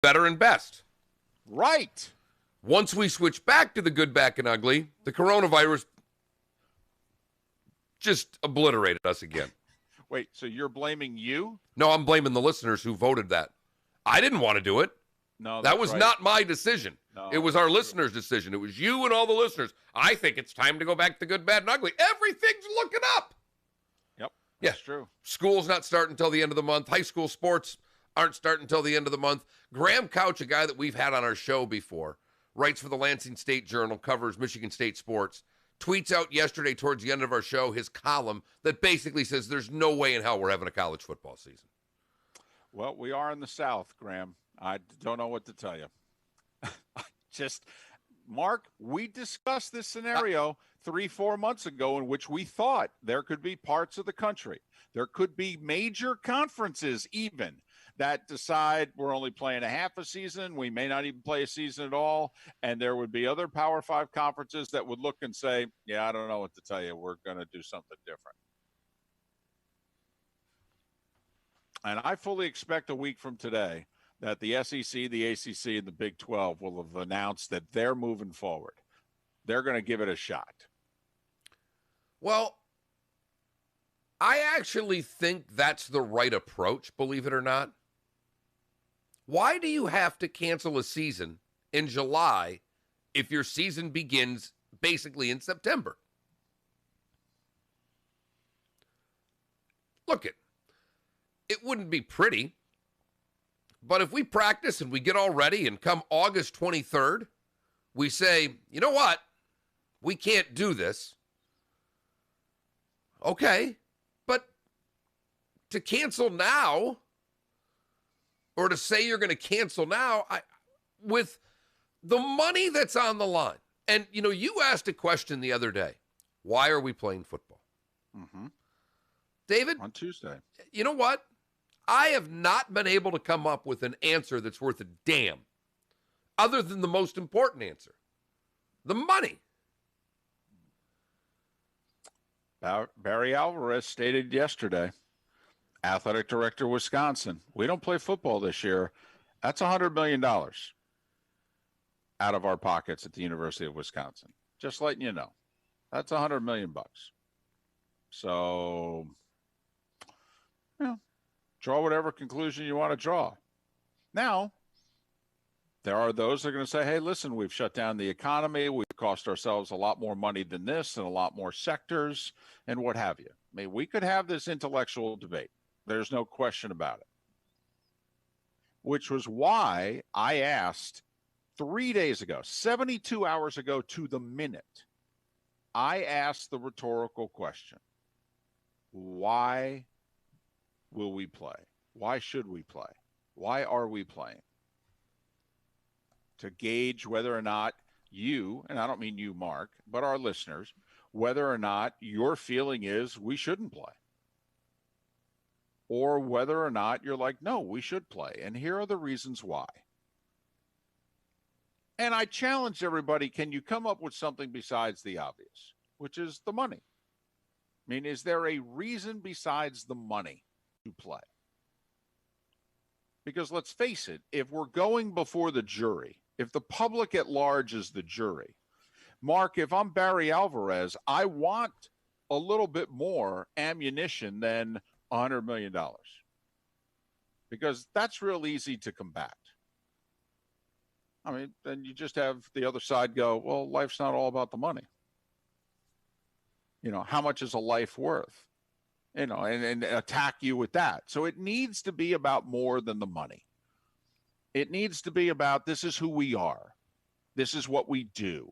better, and best. Right. Once we switch back to the good, back, and ugly, the coronavirus just obliterated us again. Wait, so you're blaming you? No, I'm blaming the listeners who voted that. I didn't want to do it. No, that that's was right. not my decision. No, it was our listeners' decision. It was you and all the listeners. I think it's time to go back to good, bad, and ugly. Everything's looking up. Yep, that's true. School's not starting until the end of the month. High school sports aren't starting until the end of the month. Graham Couch, a guy that we've had on our show before, writes for the Lansing State Journal, covers Michigan State sports, tweets out yesterday towards the end of our show his column that basically says there's no way in hell we're having a college football season. Well, we are in the South, Graham. I don't know what to tell you. Mark, we discussed this scenario 3-4 months ago in which we thought there could be parts of the country, there could be major conferences even that decide we're only playing a half a season, we may not even play a season at all, and there would be other Power 5 conferences that would look and say, yeah, I don't know what to tell you, we're going to do something different. And I fully expect a week from today that the SEC, the ACC, and the Big 12 will have announced that they're moving forward. They're going to give it a shot. Well, I actually think that's the right approach, believe it or not. Why do you have to cancel a season in July if your season begins basically in September? Look, it wouldn't be pretty, but if we practice and we get all ready and come August 23rd, we say, you know what? We can't do this. Okay, but to cancel now or to say you're going to cancel now, with the money that's on the line. And, you asked a question the other day. Why are we playing football? Mm-hmm. David? On Tuesday. You know what? I have not been able to come up with an answer that's worth a damn other than the most important answer. The money. Barry Alvarez stated yesterday, athletic director, Wisconsin, we don't play football this year. That's $100 million out of our pockets at the University of Wisconsin. Just letting you know. That's $100 million. So, draw whatever conclusion you want to draw. Now, there are those that are going to say, hey, listen, we've shut down the economy. We've cost ourselves a lot more money than this and a lot more sectors and what have you. I mean, we could have this intellectual debate. There's no question about it. Which was why I asked 3 days ago, 72 hours ago to the minute, I asked the rhetorical question, why will we play? Why should we play? Why are we playing? To gauge whether or not you, and I don't mean you, Mark, but our listeners, whether or not your feeling is we shouldn't play. Or whether or not you're like, no, we should play. And here are the reasons why. And I challenge everybody, can you come up with something besides the obvious, which is the money? I mean, is there a reason besides the money to play? Because let's face it, if we're going before the jury, if the public at large is the jury, Mark, if I'm Barry Alvarez, I want a little bit more ammunition than $100 million. Because that's real easy to combat. I mean, then you just have the other side go, well, life's not all about the money. How much is a life worth? And attack you with that. So it needs to be about more than the money. It needs to be about, this is who we are. This is what we do.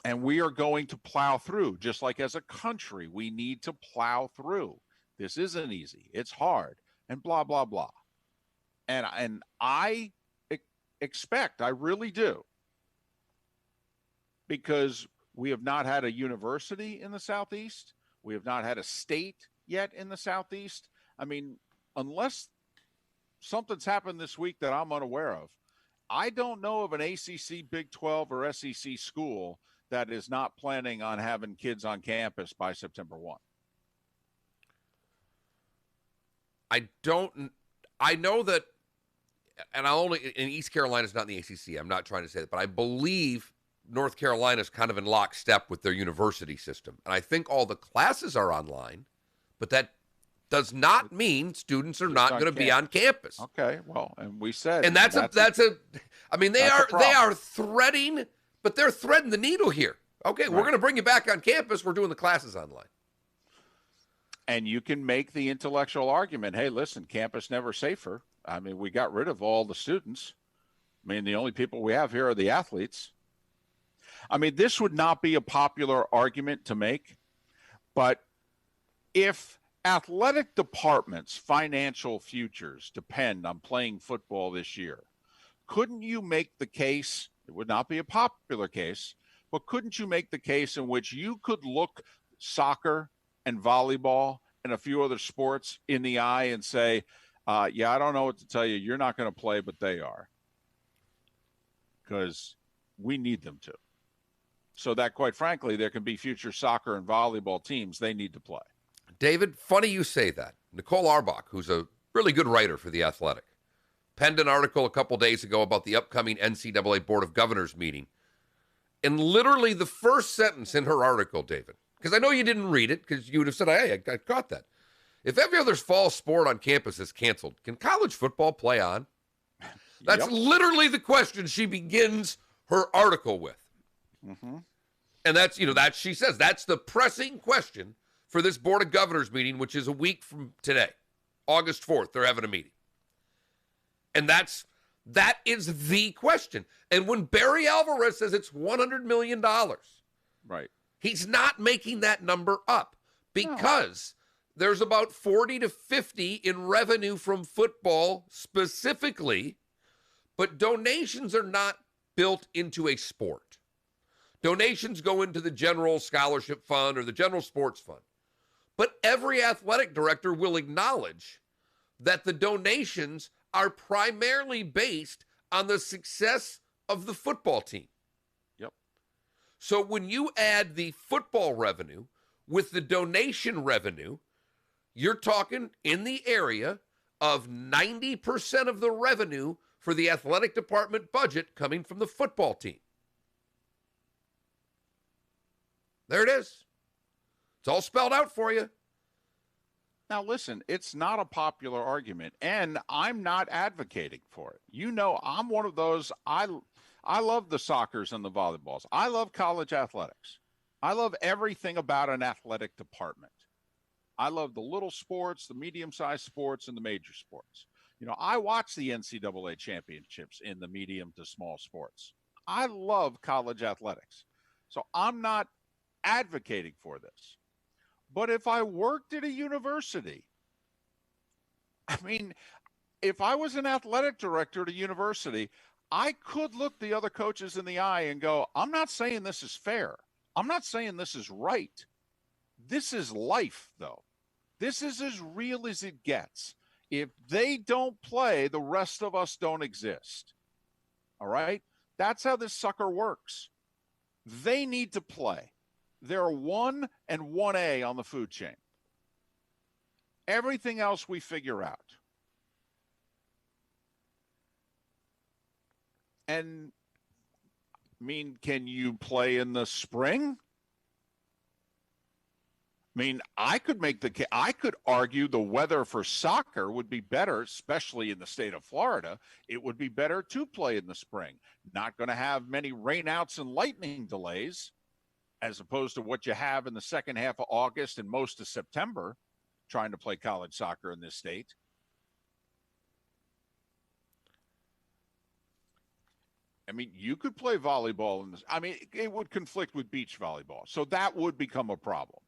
And we are going to plow through, just like as a country, we need to plow through. This isn't easy. It's hard and blah, blah, blah. And I expect, I really do, because we have not had a university in the Southeast. We have not had a state yet in the Southeast. I mean, unless something's happened this week that I'm unaware of, I don't know of an ACC, Big 12, or SEC school that is not planning on having kids on campus by September 1. I know that, and in East Carolina's not in the ACC. I'm not trying to say that, but I believe North Carolina is kind of in lockstep with their university system. And I think all the classes are online, but that does not mean students are not going to be on campus. Okay, well, and we said, and I mean, they are threading, but they're threading the needle here. Okay, We're going to bring you back on campus. We're doing the classes online. And you can make the intellectual argument, hey, listen, campus never safer. I mean, we got rid of all the students. I mean, the only people we have here are the athletes. I mean, this would not be a popular argument to make, but if athletic departments' financial futures depend on playing football this year, couldn't you make the case, it would not be a popular case, but couldn't you make the case in which you could look soccer and volleyball and a few other sports in the eye and say, yeah, I don't know what to tell you. You're not going to play, but they are. Because we need them to. So that, quite frankly, there can be future soccer and volleyball teams they need to play. David, funny you say that. Nicole Arbach, who's a really good writer for The Athletic, penned an article a couple days ago about the upcoming NCAA Board of Governors meeting. And literally the first sentence in her article, David, because I know you didn't read it because you would have said, hey, I caught that. If every other fall sport on campus is canceled, can college football play on? That's literally the question she begins her article with. Mm-hmm. And that's, she says that's the pressing question for this Board of Governors meeting, which is a week from today, August 4th. They're having a meeting. And that is the question. And when Barry Alvarez says it's $100 million, right, he's not making that number up because there's about 40 to 50 in revenue from football specifically, but donations are not built into a sport. Donations go into the general scholarship fund or the general sports fund. But every athletic director will acknowledge that the donations are primarily based on the success of the football team. Yep. So when you add the football revenue with the donation revenue, you're talking in the area of 90% of the revenue for the athletic department budget coming from the football team. There it is. It's all spelled out for you. Now, listen, it's not a popular argument, and I'm not advocating for it. I'm one of those, I love the soccers and the volleyballs. I love college athletics. I love everything about an athletic department. I love the little sports, the medium-sized sports, and the major sports. I watch the NCAA championships in the medium to small sports. I love college athletics. So I'm not advocating for this. But if I worked at a university, if I was an athletic director at a university, I could look the other coaches in the eye and go, I'm not saying this is fair. I'm not saying this is right. This is life, though. This is as real as it gets. If they don't play, the rest of us don't exist. All right? That's how this sucker works. They need to play. They're 1 and 1A on the food chain. Everything else we figure out. And, can you play in the spring? I could argue the weather for soccer would be better, especially in the state of Florida. It would be better to play in the spring. Not going to have many rainouts and lightning delays, as opposed to what you have in the second half of August and most of September trying to play college soccer in this state. You could play volleyball in this. It would conflict with beach volleyball. So that would become a problem.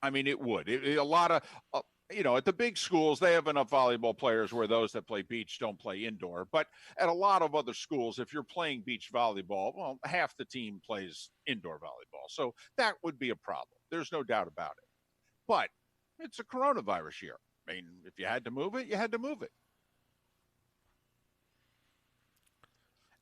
It would. A lot of, at the big schools, they have enough volleyball players where those that play beach don't play indoor. But at a lot of other schools, if you're playing beach volleyball, well, half the team plays indoor volleyball. So that would be a problem. There's no doubt about it. But it's a coronavirus year. If you had to move it, you had to move it.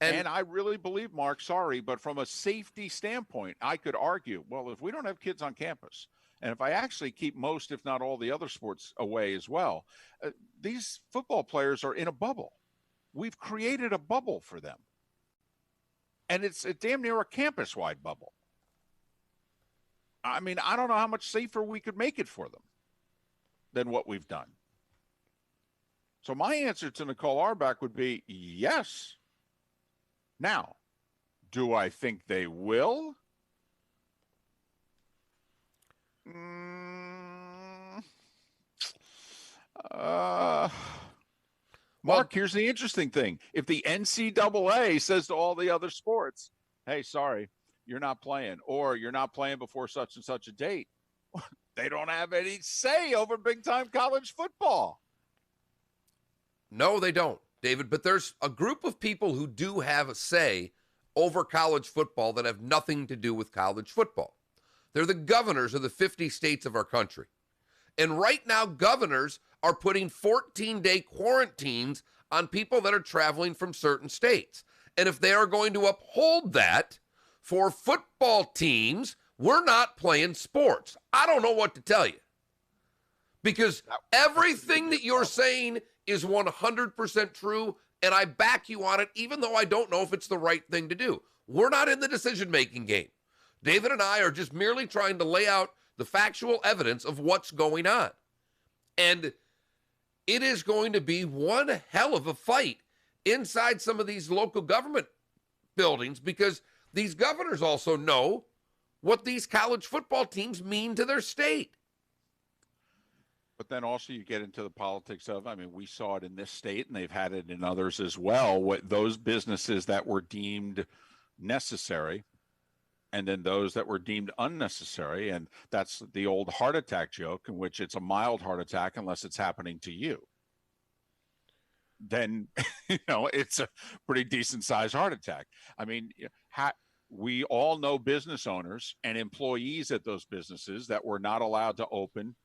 And I really believe, Mark, sorry, but from a safety standpoint, I could argue, well, if we don't have kids on campus and if I actually keep most, if not all, the other sports away as well, these football players are in a bubble. We've created a bubble for them. And it's a damn near a campus-wide bubble. I mean, I don't know how much safer we could make it for them than what we've done. So my answer to Nicole Auerbach would be yes. Now, do I think they will? Mark, here's the interesting thing. If the NCAA says to all the other sports, hey, sorry, you're not playing, or you're not playing before such and such a date, they don't have any say over big-time college football. No, they don't, David, but there's a group of people who do have a say over college football that have nothing to do with college football. They're the governors of the 50 states of our country. And right now, governors are putting 14-day quarantines on people that are traveling from certain states. And if they are going to uphold that for football teams, we're not playing sports. I don't know what to tell you. Because everything that you're saying is 100% true, and I back you on it, even though I don't know if it's the right thing to do. We're not in the decision-making game. David and I are just merely trying to lay out the factual evidence of what's going on. And it is going to be one hell of a fight inside some of these local government buildings, because these governors also know what these college football teams mean to their state. But then also you get into the politics of, I mean, we saw it in this state and they've had it in others as well, what those businesses that were deemed necessary and then those that were deemed unnecessary. And that's the old heart attack joke, in which it's a mild heart attack unless it's happening to you. Then, it's a pretty decent sized heart attack. I mean, we all know business owners and employees at those businesses that were not allowed to open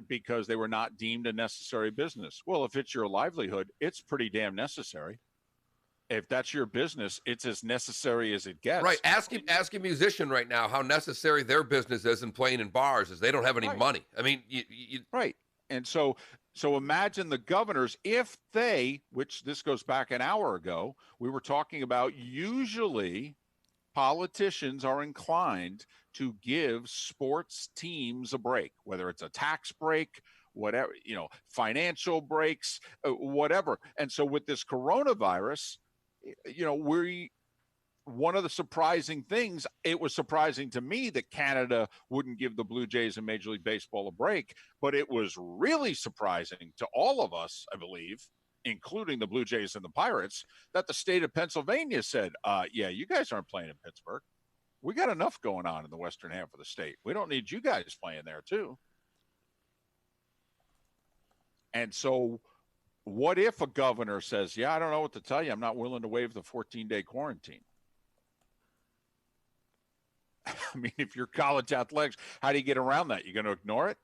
because they were not deemed a necessary business. Well, if it's your livelihood, it's pretty damn necessary. If that's your business, it's as necessary as it gets. Right. Ask a musician right now how necessary their business is in playing in bars, is they don't have any money. I mean, right. And so imagine the governors, if they, which this goes back an hour ago, we were talking about, usually politicians are inclined to give sports teams a break, whether it's a tax break, whatever, financial breaks, whatever. And so with this coronavirus, one of the surprising things, it was surprising to me that Canada wouldn't give the Blue Jays and Major League Baseball a break, but it was really surprising to all of us, I believe, including the Blue Jays and the Pirates, that the state of Pennsylvania said, yeah, you guys aren't playing in Pittsburgh. We got enough going on in the western half of the state. We don't need you guys playing there too. And so what if a governor says, yeah, I don't know what to tell you. I'm not willing to waive the 14-day quarantine. I mean, if you're college athletics, how do you get around that? You're going to ignore it?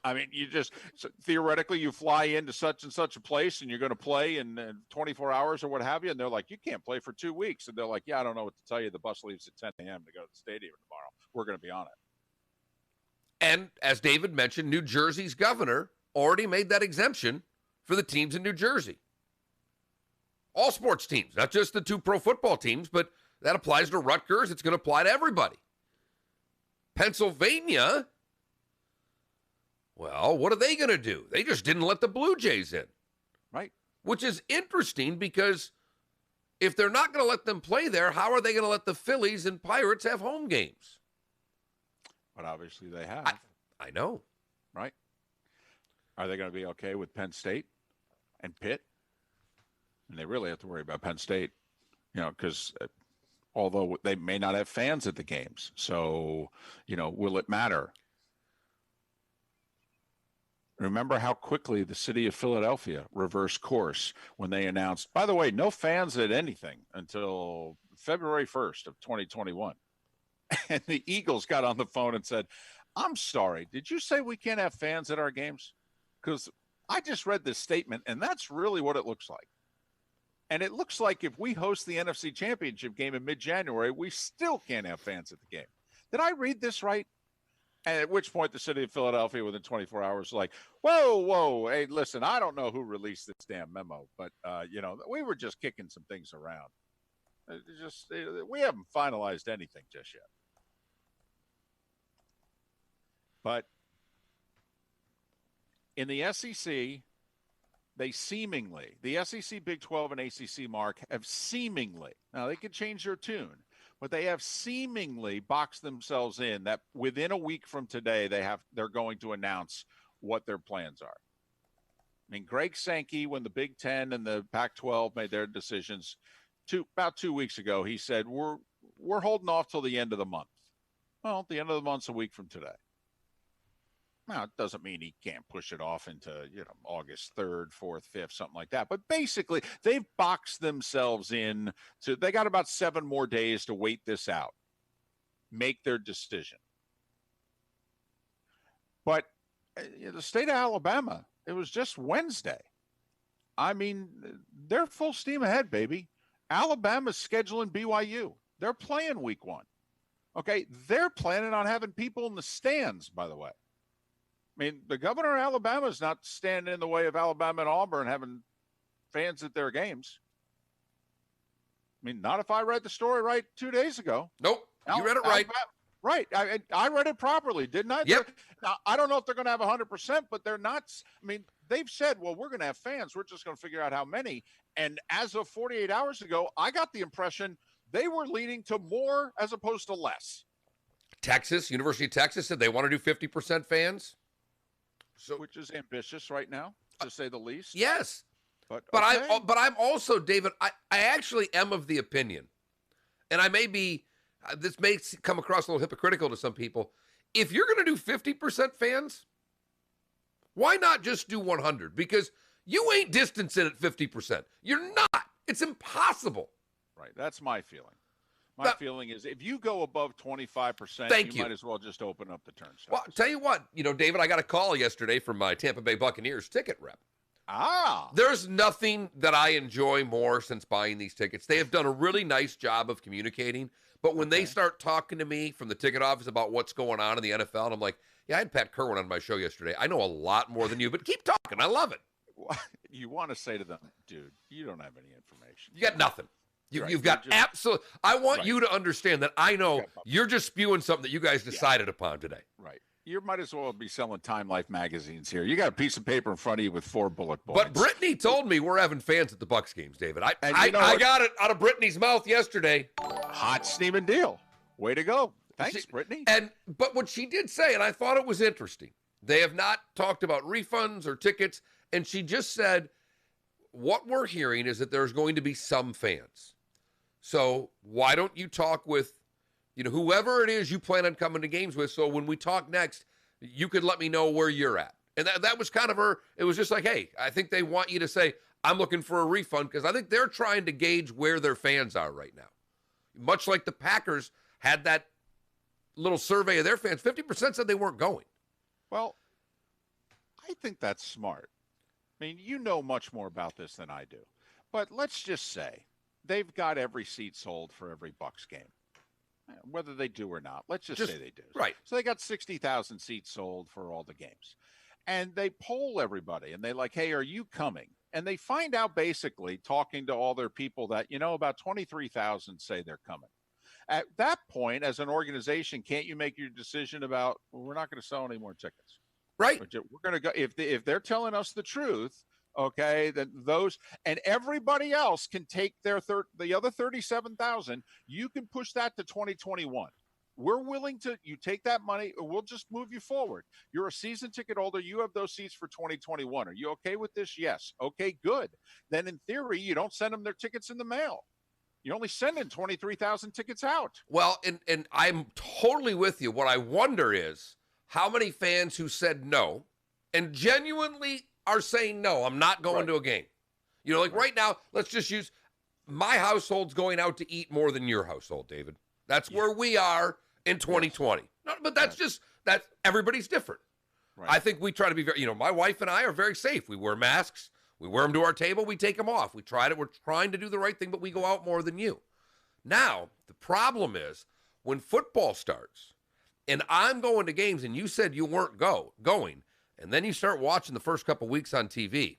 I mean, theoretically, you fly into such and such a place and you're going to play in 24 hours or what have you. And they're like, you can't play for 2 weeks. And they're like, yeah, I don't know what to tell you. The bus leaves at 10 a.m. to go to the stadium tomorrow. We're going to be on it. And as David mentioned, New Jersey's governor already made that exemption for the teams in New Jersey. All sports teams, not just the 2 pro football teams, but that applies to Rutgers. It's going to apply to everybody. Pennsylvania, well, what are they going to do? They just didn't let the Blue Jays in. Right. Which is interesting, because if they're not going to let them play there, how are they going to let the Phillies and Pirates have home games? But obviously they have. I know. Right. Are they going to be okay with Penn State and Pitt? And they really have to worry about Penn State, because although they may not have fans at the games. So, will it matter? Remember how quickly the city of Philadelphia reversed course when they announced, by the way, no fans at anything until February 1st of 2021. And the Eagles got on the phone and said, I'm sorry, did you say we can't have fans at our games? Because I just read this statement, and that's really what it looks like. And it looks like if we host the NFC Championship game in mid-January, we still can't have fans at the game. Did I read this right? And at which point the city of Philadelphia within 24 hours was like, whoa, hey, listen, I don't know who released this damn memo, but, we were just kicking some things around. We haven't finalized anything just yet. But in the SEC, the SEC, Big 12, and ACC, Mark, have seemingly, now they could change their tune, but they have seemingly boxed themselves in that within a week from today, they're going to announce what their plans are. I mean, Greg Sankey, when the Big 10 and the Pac-12 made their decisions about 2 weeks ago, he said, we're holding off till the end of the month. Well, the end of the month's a week from today. Now, it doesn't mean he can't push it off into, August 3rd, 4th, 5th, something like that. But basically, they've boxed themselves in they got about 7 more days to wait this out, make their decision. But the state of Alabama, it was just Wednesday. I mean, they're full steam ahead, baby. Alabama's scheduling BYU. They're playing week 1. Okay, they're planning on having people in the stands, by the way. I mean, the governor of Alabama is not standing in the way of Alabama and Auburn having fans at their games. I mean, not if I read the story right 2 days ago. Nope, you read it right. Right. I read it properly, didn't I? Yep. Now, I don't know if they're going to have 100%, but they're not. I mean, they've said, well, we're going to have fans. We're just going to figure out how many. And as of 48 hours ago, I got the impression they were leaning to more as opposed to less. University of Texas said they want to do 50% fans. So, which is ambitious right now, to say the least. Yes. But I'm also, David, I actually am of the opinion, and I may be, this may come across a little hypocritical to some people. If you're going to do 50% fans, why not just do 100? Because you ain't distancing at 50%. You're not. It's impossible. Right. That's my feeling. My feeling is if you go above 25%, you might as well just open up the turnstiles. Well, I'll tell you what, David, I got a call yesterday from my Tampa Bay Buccaneers ticket rep. There's nothing that I enjoy more since buying these tickets. They have done a really nice job of communicating, but when they start talking to me from the ticket office about what's going on in the NFL, and I'm like, yeah, I had Pat Kerwin on my show yesterday. I know a lot more than you, but keep talking. I love it. You want to say to them, dude, you don't have any information. You got nothing. You've got absolute. I want you to understand that I know you're just spewing something that you guys decided upon today. Right. You might as well be selling Time Life magazines here. You got a piece of paper in front of you with 4 bullet points. But Brittany told me we're having fans at the Bucs games, David. I got it out of Brittany's mouth yesterday. Hot steaming deal. Way to go. Thanks, Brittany. But what she did say, and I thought it was interesting, they have not talked about refunds or tickets, and she just said, what we're hearing is that there's going to be some fans. So why don't you talk with, whoever it is you plan on coming to games with, so when we talk next, you could let me know where you're at. And that was kind of it was just like, hey, I think they want you to say, I'm looking for a refund, because I think they're trying to gauge where their fans are right now. Much like the Packers had that little survey of their fans, 50% said they weren't going. Well, I think that's smart. I mean, you know much more about this than I do. But let's just say they've got every seat sold for every Bucs game, whether they do or not. Let's just say they do. Right. So they got 60,000 seats sold for all the games. And they poll everybody, and they like, hey, are you coming? And they find out basically, talking to all their people, that, about 23,000 say they're coming. At that point, as an organization, can't you make your decision about, well, we're not going to sell any more tickets? Right. We're going to go, if they're telling us the truth, okay, then those, and everybody else can take the other 37,000, you can push that to 2021. We're willing to, you take that money, or we'll just move you forward. You're a season ticket holder. You have those seats for 2021. Are you okay with this? Yes. Okay, good. Then in theory, you don't send them their tickets in the mail. You're only sending 23,000 tickets out. Well, and I'm totally with you. What I wonder is how many fans who said no and genuinely are saying, no, I'm not going to a game. Right now, let's just use my household's going out to eat more than your household, David. That's where we are in 2020. No, but that's everybody's different. Right. I think we try to be very, my wife and I are very safe. We wear masks. We wear them to our table. We take them off. We're trying to do the right thing, but we go out more than you. Now, the problem is when football starts and I'm going to games, and you said you weren't going, and then you start watching the first couple weeks on TV,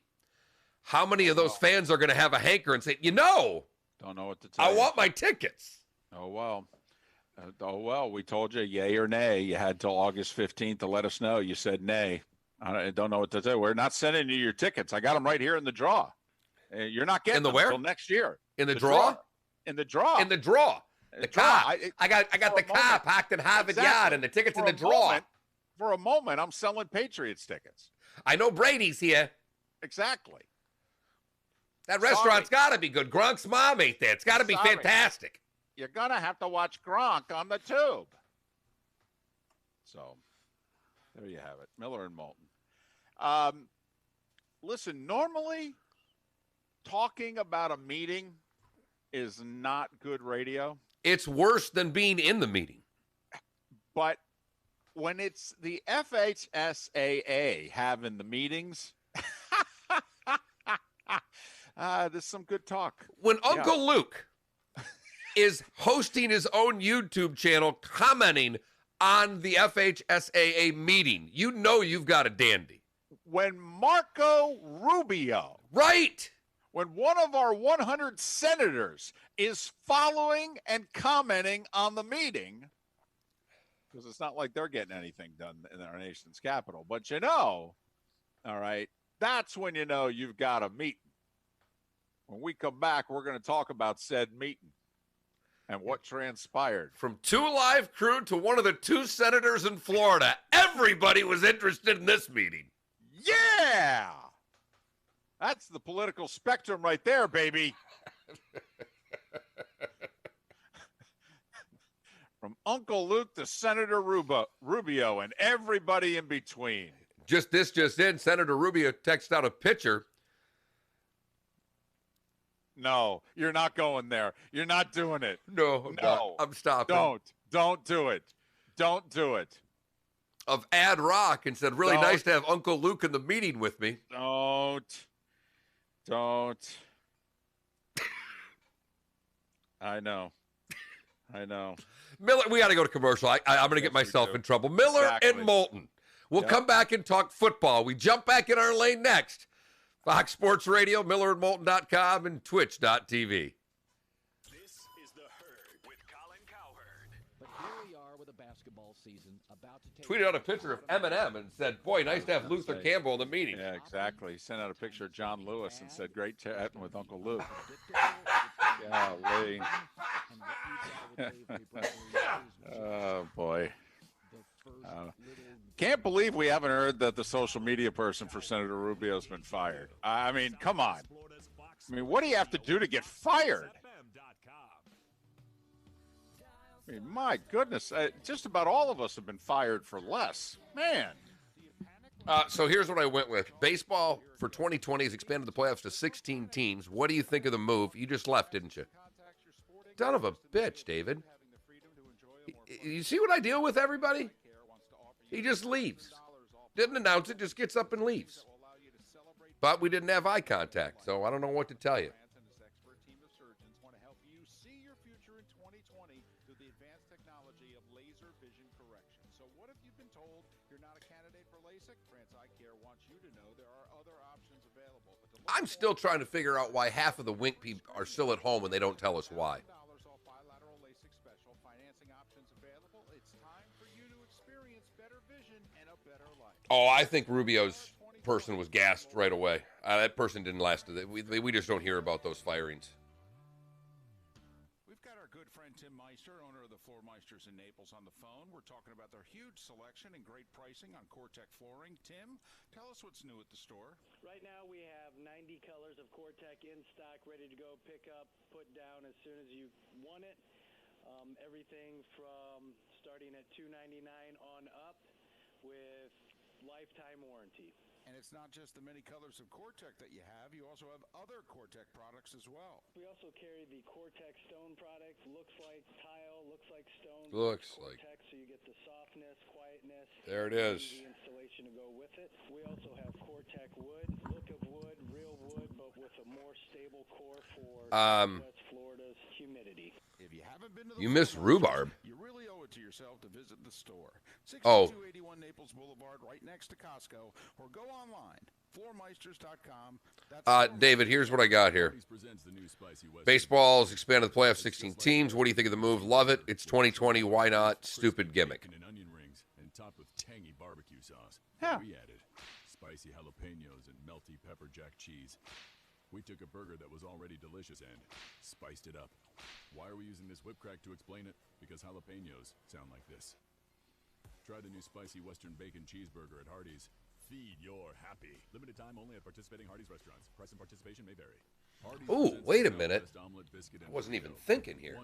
how many of those fans are going to have a hanker and say, don't know what to tell I you. want my tickets? Oh, well, we told you yay or nay. You had till August 15th to let us know. You said nay. I don't know what to tell you. We're not sending you your tickets. I got them right here in the draw. You're not getting them until next year. In the draw? In the draw. In the draw. The car. I got the car parked in Harvard Yard and the tickets in the draw. For a moment, I'm selling Patriots tickets. I know Brady's here. Exactly. That restaurant's got to be good. Gronk's mom ate there. It's got to be fantastic. You're going to have to watch Gronk on the tube. So, there you have it. Miller and Moulton. Listen, normally talking about a meeting is not good radio. It's worse than being in the meeting. But when it's the FHSAA having the meetings, there's some good talk. When Uncle Luke is hosting his own YouTube channel commenting on the FHSAA meeting, you know you've got a dandy. When Marco Rubio. Right. When one of our 100 senators is following and commenting on the meeting, because it's not like they're getting anything done in our nation's capital, but all right, that's when you know you've got a meeting. When we come back, we're going to talk about said meeting and what transpired. From 2 Live Crew to one of the 2 senators in Florida, everybody was interested in this meeting. Yeah! That's the political spectrum right there, baby. From Uncle Luke to Senator Rubio and everybody in between. Just in, Senator Rubio texted out a picture. No, you're not going there. You're not doing it. No. I'm stopping. Don't do it. Don't do it. Of Ad Rock and said, really nice to have Uncle Luke in the meeting with me. Don't. I know. Miller, we got to go to commercial. I'm going to get myself in trouble. Miller and Moulton. We'll come back and talk football. We jump back in our lane next. Fox Sports Radio, MillerandMoulton.com, and Twitch.tv. This is The Herd with Colin Cowherd. But here we are with a basketball season about to take... Tweeted out a picture of Eminem and said, boy, nice to have Luther Campbell in the meeting. Yeah, exactly. Sent out a picture of John Lewis and said, great chatting with Uncle Luke. Golly. Oh, boy. Can't believe we haven't heard that the social media person for Senator Rubio has been fired. I mean, come on. I mean, what do you have to do to get fired? I mean, my goodness, just about all of us have been fired for less. Man. So here's what I went with. Baseball for 2020 has expanded the playoffs to 16 teams. What do you think of the move? You just left, didn't you? Son of a bitch, David. You see what I deal with, everybody? He just leaves. Didn't announce it, just gets up and leaves. But we didn't have eye contact, so I don't know what to tell you. I'm still trying to figure out why half of the Wink people are still at home and they don't tell us why. Oh, I think Rubio's person was gassed right away. That person didn't last. We just don't hear about those firings. We've got our good friend Tim Meister, owner of the Floor Meisters in Naples, on the phone. We're talking about their huge selection and great pricing on Core-Tec flooring. Tim, tell us what's new at the store. Right now we have 90 colors of Core-Tec in stock, ready to go, pick up, put down as soon as you want it. Everything from starting at $299 on up with lifetime warranty. And it's not just the many colors of Core-Tec that you have. You also have other Core-Tec products as well. We also carry the Core-Tec stone product. Looks like tile, looks like stone. Looks like. Core-Tec, so you get the softness, quietness. There it is. The installation to go with it. We also have Core-Tec wood, look of wood, real wood, but with a more stable core for West Florida's humidity. If you haven't been to the You miss rhubarb. You really owe it it to yourself to visit the store. Oh. 6281 Naples Boulevard, right next to Costco, or go online, floormeisters.com. David, here's what I got here. Baseball's expanded the playoff 16 teams. What do you think of the move? Love it. It's 2020. Why not? Stupid gimmick. And onion rings and topped with tangy barbecue sauce. Yeah. We added spicy jalapenos and melty pepper jack cheese. We took a burger that was already delicious and spiced it up. Why are we using this whip crack to explain it? Because jalapenos sound like this. Try the new spicy Western bacon cheeseburger at Hardee's. Feed your happy. Limited time only at participating Hardee's restaurants. Price and participation may vary. Hardee's Ooh, wait a minute. omelet, biscuit, I wasn't even thinking here.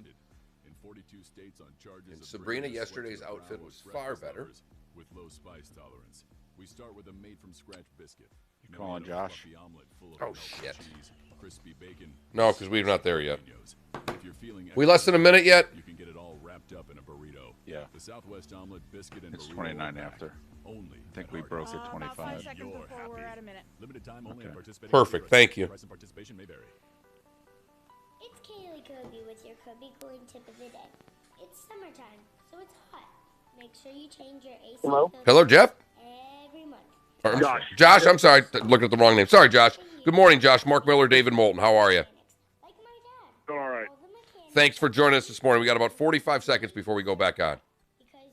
In 42 states on charges And of Sabrina, bringing a yesterday's sweat to the outfit brow was of far breakfast better. lovers with low spice tolerance. We start with a made-from-scratch biscuit. You calling Josh? Omelet full of Oh, melted shit. cheese, crispy bacon. No, because we're not there yet. If you're feeling We less than a minute yet? you can get it all wrapped up in a burrito. Yeah. The Southwest omelet, biscuit, and It's burrito 29 are back. after. Only I think at we Hardee's. broke at About 5 25. seconds You're before we're happy. at a minute. Limited time only Okay. at participating Perfect. Hardee's Thank restaurants. you. Price and participation may vary. It's Kaylee Kobe with your Kobe Cooling tip of the day. It's summertime, so it's hot. Make sure you change your AC Hello? filter Hello, Jeff? every month. Or- Josh. Josh, I'm sorry. Looked at the wrong name. Sorry, Josh. Good morning, Josh. Mark Miller, David Moulton. How are you? Like my dad. All right. All the mechanics Thanks for joining us this morning. We got about 45 seconds before we go back on. because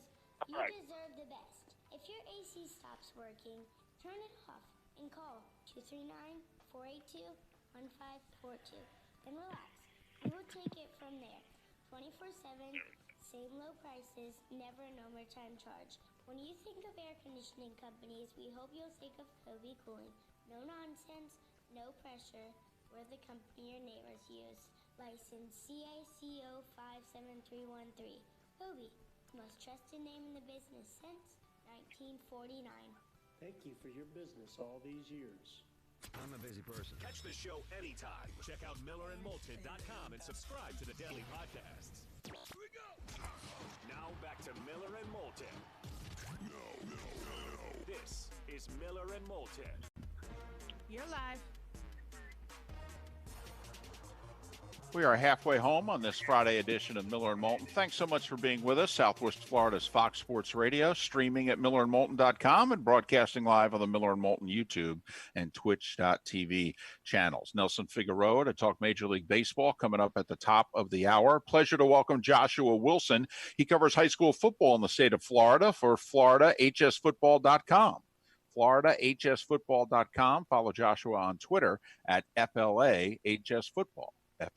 you Alright. deserve the best. If your AC stops working, turn it off and call 239-482-1542. Then relax. We will take it from there. 24/7, same low prices, never no more time charge. When you think of air conditioning companies, we hope you'll think of Kobe Cooling. No nonsense, no pressure. We're the company your neighbors use. License CICO 57313. Kobe, most trusted name in the business since 1949. Thank you for your business all these years. I'm a busy person. Catch the show anytime. Check out MillerandMoulton.com and subscribe to the daily podcasts. Here we go. Now back to Miller and Moulton. This is Miller and Moulton. You're live. We are halfway home on this Friday edition of Miller and Moulton. Thanks so much for being with us. Southwest Florida's Fox Sports Radio, streaming at millerandmoulton.com and broadcasting live on the Miller and Moulton YouTube and Twitch.tv channels. Nelson Figueroa to talk Major League Baseball coming up at the top of the hour. Pleasure to welcome Joshua Wilson. He covers high school football in the state of Florida for FloridaHSFootball.com. FloridaHSFootball.com. Follow Joshua on Twitter at FLAHSFootball.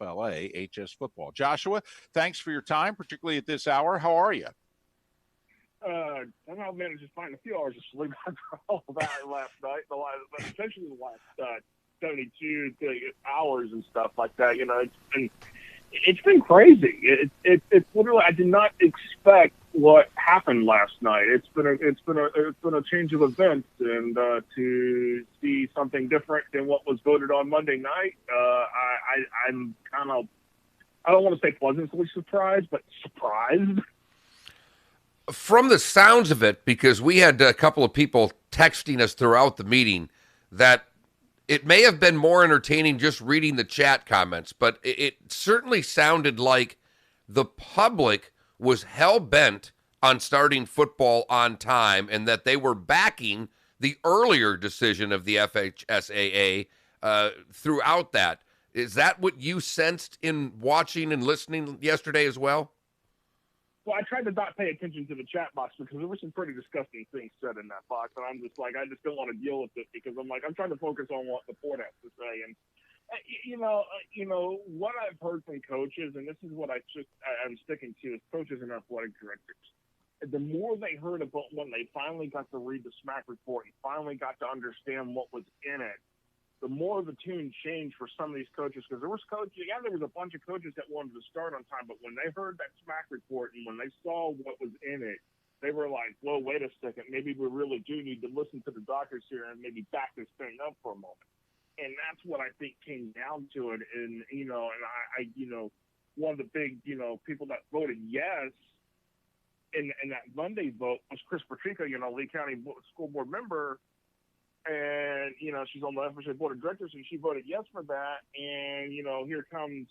FLAHS Football. Joshua, thanks for your time, particularly at this hour. How are you? I managed to find a few hours of sleep after all that last night, especially the last 72 hours and stuff like that. You know, it's been crazy. It's literally, I did not expect what happened last night. It's been a change of events, and to see something different than what was voted on Monday night, I'm kind of, I don't want to say pleasantly surprised, but surprised. From the sounds of it, because we had a couple of people texting us throughout the meeting, that it may have been more entertaining just reading the chat comments, but it certainly sounded like the public was hell-bent on starting football on time and that they were backing the earlier decision of the FHSAA throughout that. Is that what you sensed in watching and listening yesterday as well? Well, I tried to not pay attention to the chat box because there were some pretty disgusting things said in that box, and I'm just like, I just don't want to deal with it because I'm trying to focus on what the board has to say. And you know what I've heard from coaches, and this is what I'm sticking to, is coaches and athletic directors. The more they heard about when they finally got to read the SMAC report and finally got to understand what was in it, the more the tune changed for some of these coaches, because there was a bunch of coaches that wanted to start on time, but when they heard that SMAC report and when they saw what was in it, they were like, whoa, wait a second, maybe we really do need to listen to the doctors here and maybe back this thing up for a moment. And that's what I think came down to it. And, I one of the big, people that voted yes in that Monday vote was Chris Patrica, Lee County School Board member. And, she's on the FHA Board of Directors, and she voted yes for that. And, here comes,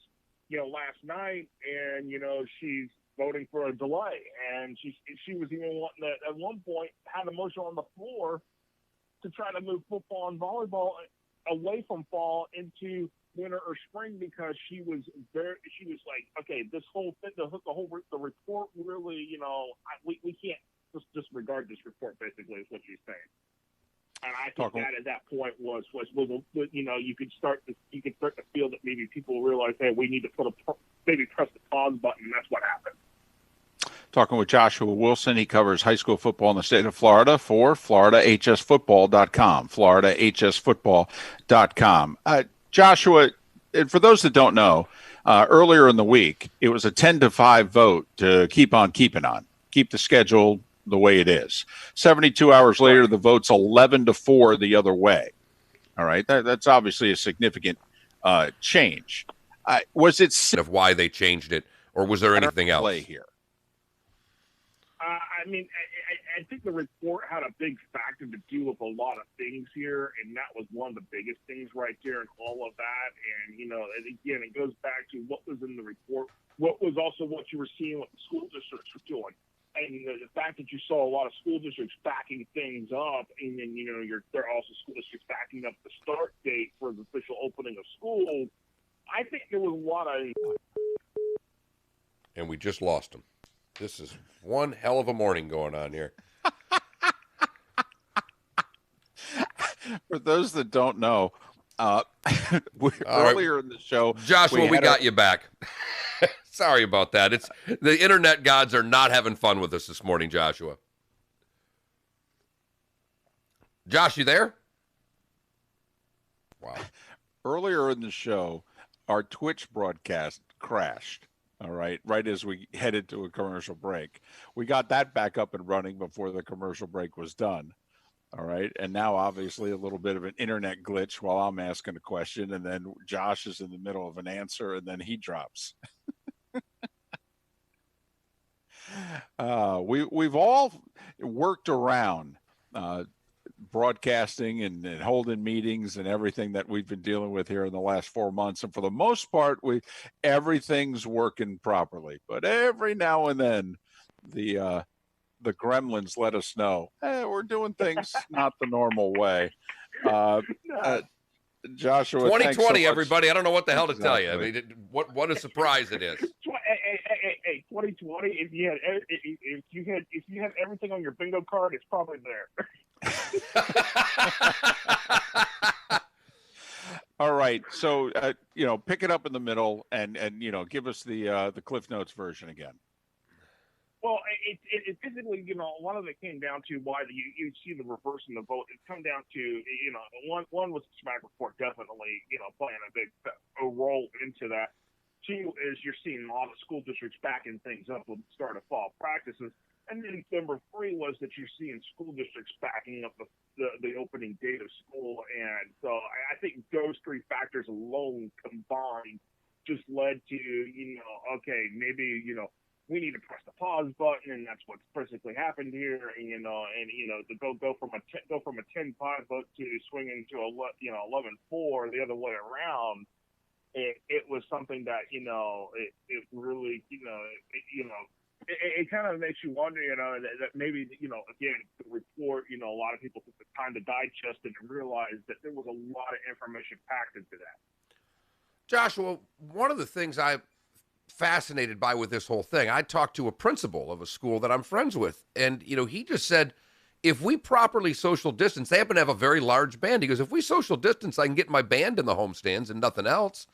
last night, and, she's voting for a delay, and she was even wanting to, at one point, had a motion on the floor to try to move football and volleyball away from fall into winter or spring, because she was like, okay, this whole thing, the report really, we can't just disregard this report, basically, is what she's saying. And I think that at that point was you could start to feel that maybe people realize, hey, we need to maybe press the pause button, and that's what happened. Talking with Joshua Wilson. He covers high school football in the state of Florida for FloridaHSFootball.com. FloridaHSFootball.com. Joshua, for those that don't know, earlier in the week, it was a 10-5 vote to keep on keeping on, keep the schedule the way it is. 72 hours later, the vote's 11-4 the other way. All right, that's obviously a significant change. Was it of why they changed it, or was there anything else here? I think the report had a big factor to do with a lot of things here, and that was one of the biggest things right there and all of that. And, again, it goes back to what was in the report, what was also what you were seeing what the school districts were doing. And the fact that you saw a lot of school districts backing things up, and then, there are also school districts backing up the start date for the official opening of school. I think there was a lot of... And we just lost him. This is one hell of a morning going on here. For those that don't know, earlier in the show, Joshua, we got you back. Sorry about that. It's the internet gods are not having fun with us this morning, Joshua. Josh, you there? Wow. Earlier in the show, our Twitch broadcast crashed. All right, right as we headed to a commercial break. We got that back up and running before the commercial break was done. All right, and now obviously a little bit of an internet glitch while I'm asking a question, and then Josh is in the middle of an answer, and then he drops. We've all worked around broadcasting and holding meetings and everything that we've been dealing with here in the last 4 months, and for the most part, everything's working properly. But every now and then, the gremlins let us know, hey, we're doing things not the normal way. Joshua, 2020, so everybody. I don't know what the hell to tell you. I mean, what a surprise it is. Hey, 2020. If you had everything on your bingo card, it's probably there. All right, so pick it up in the middle and give us the Cliff Notes version again. Well, it basically, a lot of it came down to why you see the reverse in the vote. It come down to, one was the SMAC report definitely, playing a big role into that. Two is you're seeing a lot of school districts backing things up with the start of fall practices. And then number three was that you're seeing school districts backing up the opening date of school. And so I think those three factors alone combined just led to, okay, maybe, we need to press the pause button, and that's what's basically happened here. And to go from a 10-5 vote to swinging to 11-4 the other way around. It was something that it really it kind of makes you wonder that maybe again the report a lot of people took the time to digest it and realize that there was a lot of information packed into that. Joshua, one of the things I'm fascinated by with this whole thing, I talked to a principal of a school that I'm friends with, and he just said, if we properly social distance, they happen to have a very large band. He goes, if we social distance, I can get my band in the home stands and nothing else.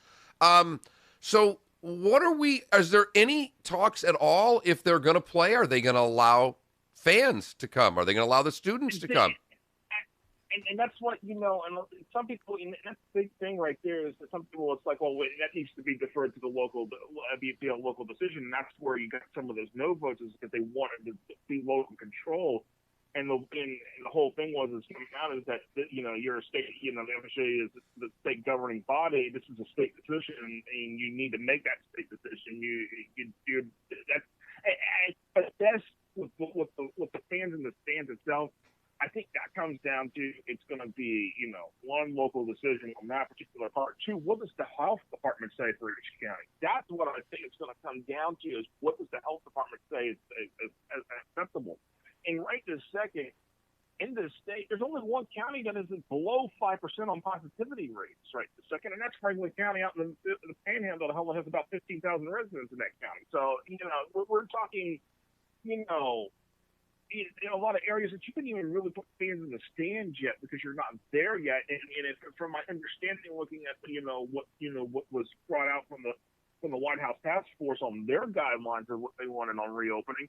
So is there any talks at all if they're going to play? Are they going to allow fans to come? Are they going to allow the students to come? And that's what, and some people, and that's the big thing right there is that some people, it's like, well, wait, that needs to be deferred to the local, be a local decision. And that's where you got some of those no votes is because they wanted to be local control. And the whole thing was coming out is that, you're a state, the FHA is the state governing body. This is a state decision, and you need to make that state decision. But that's with the fans in the stands itself. I think that comes down to it's going to be, one local decision on that particular part. Two, what does the health department say for each county? That's what I think it's going to come down to is what does the health department say is acceptable. And right this second, in this state, there's only one county that is below 5% on positivity rates right this second, and that's Franklin County out in the Panhandle. The hell has about 15,000 residents in that county. So, we're talking, in a lot of areas that you couldn't even really put fans in the stands yet because you're not there yet. And from my understanding, looking at what was brought out from the White House task force on their guidelines of what they wanted on reopening,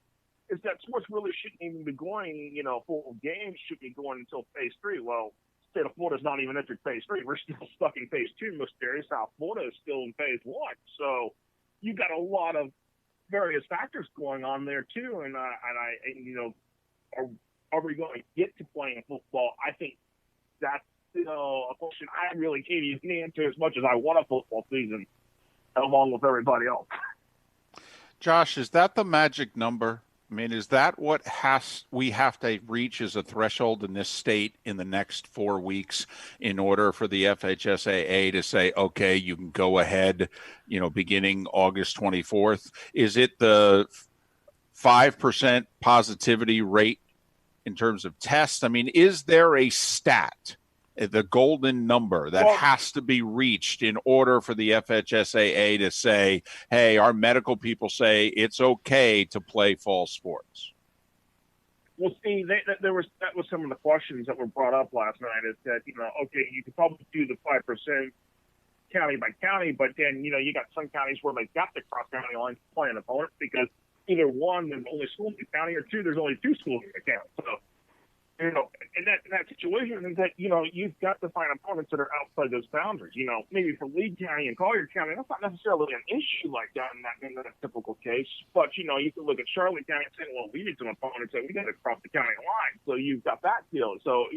is that sports really shouldn't even be going. Full games should be going until phase 3. Well, state of Florida's not even entered phase 3. We're still stuck in phase 2 in most areas. South Florida is still in phase 1. So you got a lot of various factors going on there too. And are we going to get to playing football? I think that's a question I really can't even answer as much as I want a football season, along with everybody else. Josh, is that the magic number? I mean, is that what we have to reach as a threshold in this state in the next 4 weeks in order for the FHSAA to say, okay, you can go ahead, beginning August 24th? Is it the 5% positivity rate in terms of tests? I mean, is there a stat, the golden number that has to be reached in order for the FHSAA to say, hey, our medical people say it's okay to play fall sports? Well, see, that was some of the questions that were brought up last night. Is that okay, you could probably do the 5% county by county, but then you got some counties where they've got the cross county lines to play an opponent because either one, there's only schools in the county, or two, there's only 2 schools in the county. So, in that situation is that, you've got to find opponents that are outside those boundaries. Maybe for Lee County and Collier County, that's not necessarily an issue like that in that typical case. But, you can look at Charlotte County and say, well, we need some opponents that we got to cross the county line. So you've got that deal. So,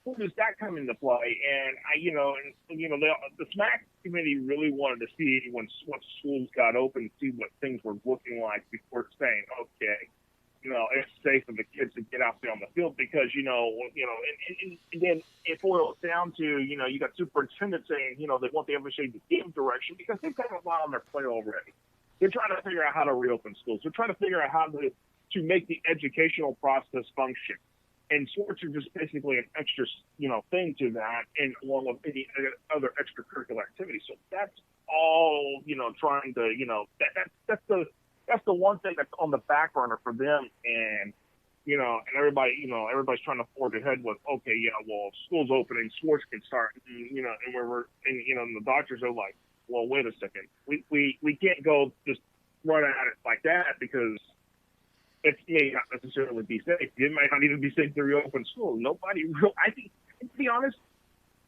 where does that come into play? And the SMAC committee really wanted to see once schools got open, see what things were looking like before saying, okay, it's safe for the kids to get out there on the field because and then it boils down to you got superintendents saying they want the FHA to give direction because they've got a lot on their plate already. They're trying to figure out how to reopen schools. They're trying to figure out how to make the educational process function. And sports are just basically an extra, thing to that, and along with any other extracurricular activities. So that's all, trying to, that's the one thing that's on the back burner for them. And, and everybody's trying to forge ahead with, okay, well, school's opening, sports can start, and and the doctors are like, well, wait a second, we can't go just run at it like that because it may not necessarily be safe. It might not even be safe to reopen schools. I think, to be honest,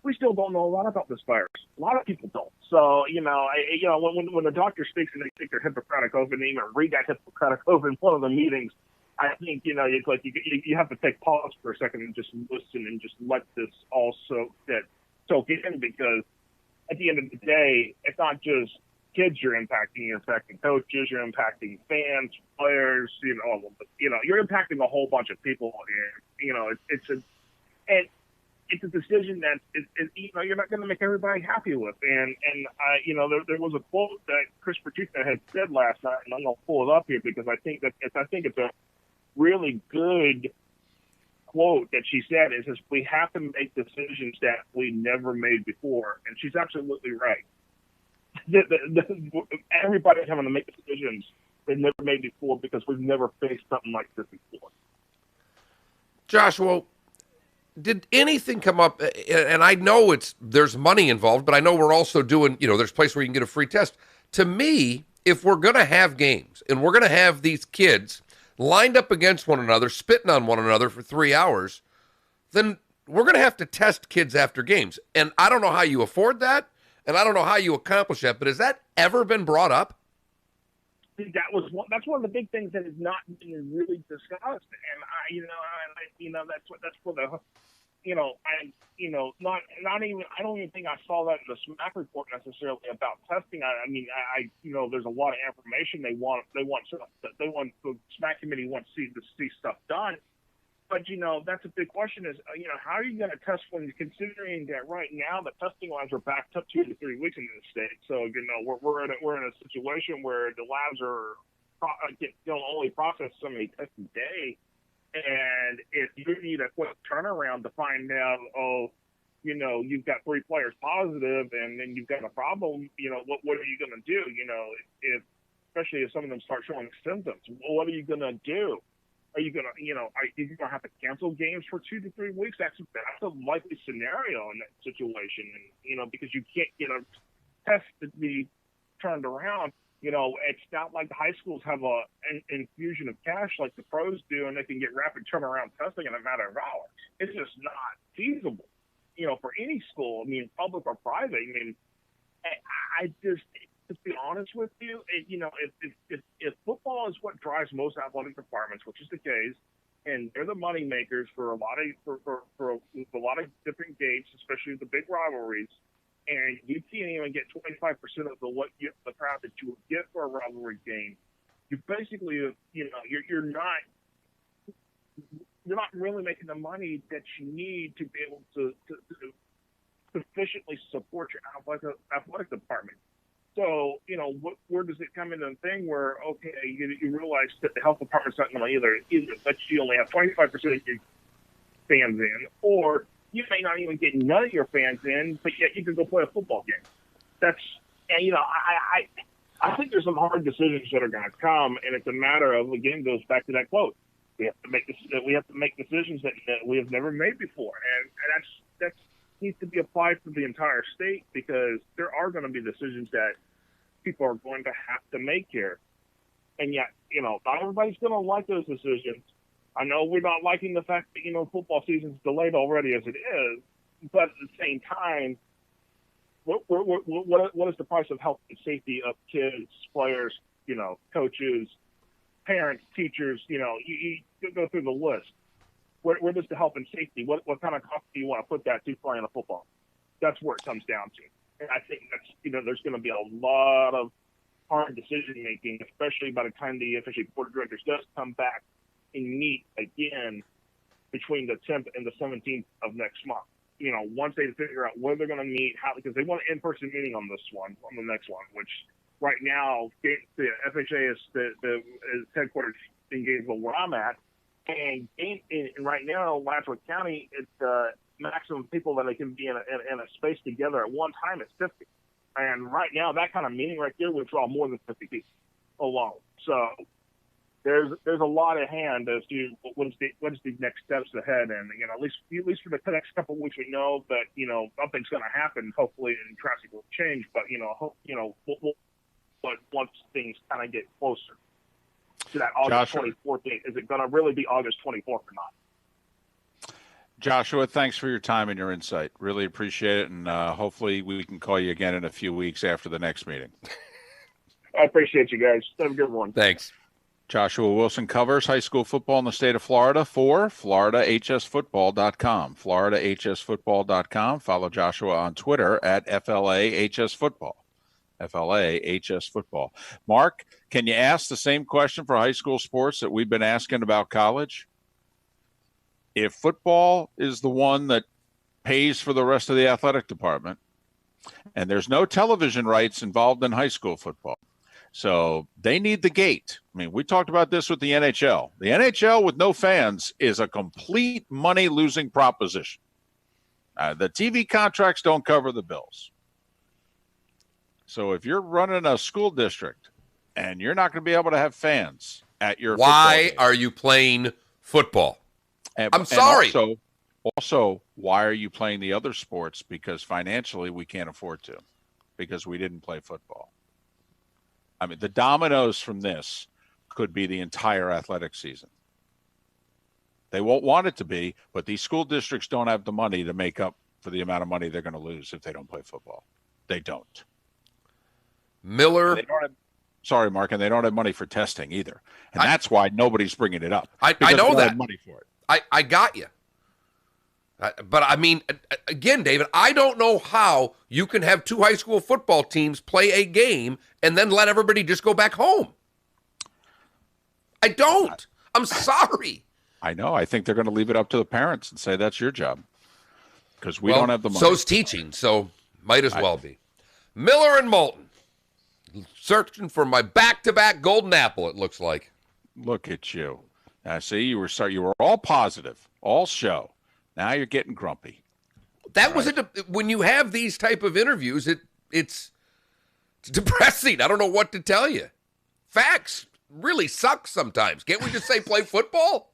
we still don't know a lot about this virus. A lot of people don't. So, when the doctor speaks and they take their Hippocratic oath and they even read that Hippocratic oath in one of the meetings, I think, you have to take pause for a second and just listen and just let this all soak in because at the end of the day, it's not just kids you're impacting coaches, you're impacting fans, players, you're impacting a whole bunch of people. And, it's a decision that you're not going to make everybody happy with. And there was a quote that Chris Patricia had said last night, and I'm going to pull it up here because I think it's a really good quote that she said is we have to make decisions that we never made before. And she's absolutely right. Everybody's having to make decisions they've never made before because we've never faced something like this before. Joshua, did anything come up? And I know there's money involved, but I know we're also doing, there's a place where you can get a free test. To me, if we're going to have games and we're going to have these kids lined up against one another, spitting on one another for 3 hours, then we're going to have to test kids after games. And I don't know how you afford that. And I don't know how you accomplish that, but has that ever been brought up? That's one of the big things that has not been really discussed. And that's for the, I don't even think I saw that in the SMAC report necessarily about testing. There's a lot of information the SMAC committee wants to see stuff done. But, that's a big question is, how are you going to test when considering that right now the testing labs are backed up 2 to 3 weeks in the state. So, we're in a situation where the labs are only process so many tests a day. And if you need a quick turnaround to find out, you've got 3 players positive and then you've got a problem, what are you going to do? Especially if some of them start showing symptoms, what are you going to do? Are you going to, are you going to have to cancel games for 2 to 3 weeks? That's a likely scenario in that situation. And, because you can't get a test to be turned around. It's not like the high schools have an infusion of cash like the pros do, and they can get rapid turnaround testing in a matter of hours. It's just not feasible, for any school. I mean, public or private. I mean, I just, to be honest with you, if football is what drives most athletic departments, which is the case, and they're the money makers for a lot of different games, especially the big rivalries. And you can't even get 25% of the crowd that you would get for a rivalry game. You basically, you're not really making the money that you need to be able to sufficiently support your athletic department. So, where does it come into the thing where, okay, you realize that the health department's not going to either let you only have 25% of your fans in, or you may not even get none of your fans in, but yet you can go play a football game. I think there's some hard decisions that are going to come, and it's a matter of, again, goes back to that quote. We have to make decisions that we have never made before, and that needs to be applied for the entire state, because there are going to be decisions that people are going to have to make here, and yet, not everybody's going to like those decisions. I know we're not liking the fact that, football season's delayed already as it is, but at the same time, what is the price of health and safety of kids, players, coaches, parents, teachers? You go through the list. Where does the health and safety, what kind of cost do you want to put that to playing a football? That's where it comes down to. And I think that's, there's going to be a lot of hard decision making, especially by the time the FHA board of directors does come back and meet again between the 10th and the 17th of next month. Once they figure out where they're going to meet, how, because they want an in-person meeting on the next one, which right now the FHA is headquartered in Gainesville, where I'm at, and right now Lazarus County, it's maximum people that they can be in a space together at one time is 50, and right now that kind of meeting right there would draw more than 50 people alone. So there's a lot at hand as to what is the next steps ahead, and at least for the next couple of weeks we know that nothing's going to happen. Hopefully, and traffic will change, but but once things kind of get closer to that August 24th date, is it going to really be August 24th or not? Joshua, thanks for your time and your insight. Really appreciate it, and hopefully we can call you again in a few weeks after the next meeting. I appreciate you guys. Have a good one. Thanks. Joshua Wilson covers high school football in the state of Florida for FloridaHSFootball.com. FloridaHSFootball.com. Follow Joshua on Twitter at FLAHSFootball. FLAHSFootball. Mark, can you ask the same question for high school sports that we've been asking about college? If football is the one that pays for the rest of the athletic department, and there's no television rights involved in high school football, so they need the gate. I mean, we talked about this with the NHL. The NHL with no fans is a complete money-losing proposition. The TV contracts don't cover the bills. So if you're running a school district and you're not going to be able to have fans at your why are you playing football? I'm sorry. And also, why are you playing the other sports? Because financially we can't afford to, because we didn't play football. I mean, the dominoes from this could be the entire athletic season. They won't want it to be, but these school districts don't have the money to make up for the amount of money they're going to lose if they don't play football. They don't. Miller. Sorry, Mark, and they don't have money for testing either. And that's why nobody's bringing it up. I know they that. Have money for it. I got you. But, I mean, again, David, I don't know how you can have two high school football teams play a game and then let everybody just go back home. I don't. I'm sorry. I know. I think they're going to leave it up to the parents and say that's your job because we don't have the money. So's teaching, so might as well be. Miller and Moulton. Searching for my back-to-back golden apple, it looks like. Look at you. Now, see, you were all positive, all show. Now you're getting grumpy. That was when you have these type of interviews, it's depressing. I don't know what to tell you. Facts really suck sometimes. Can't we just say play football?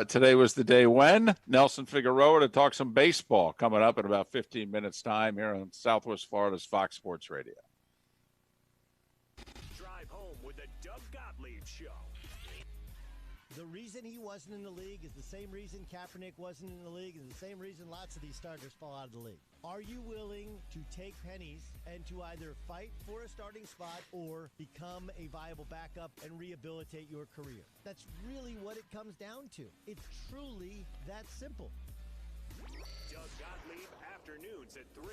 Today was the day when Nelson Figueroa to talk some baseball coming up in about 15 minutes time here on Southwest Florida's Fox Sports Radio. Drive home with the Doug Gottlieb Show. The reason he wasn't in the league is the same reason Kaepernick wasn't in the league and the same reason lots of these starters fall out of the league. Are you willing to take pennies and to either fight for a starting spot or become a viable backup and rehabilitate your career? That's really what it comes down to. It's truly that simple. Doug Gottlieb, afternoons at 3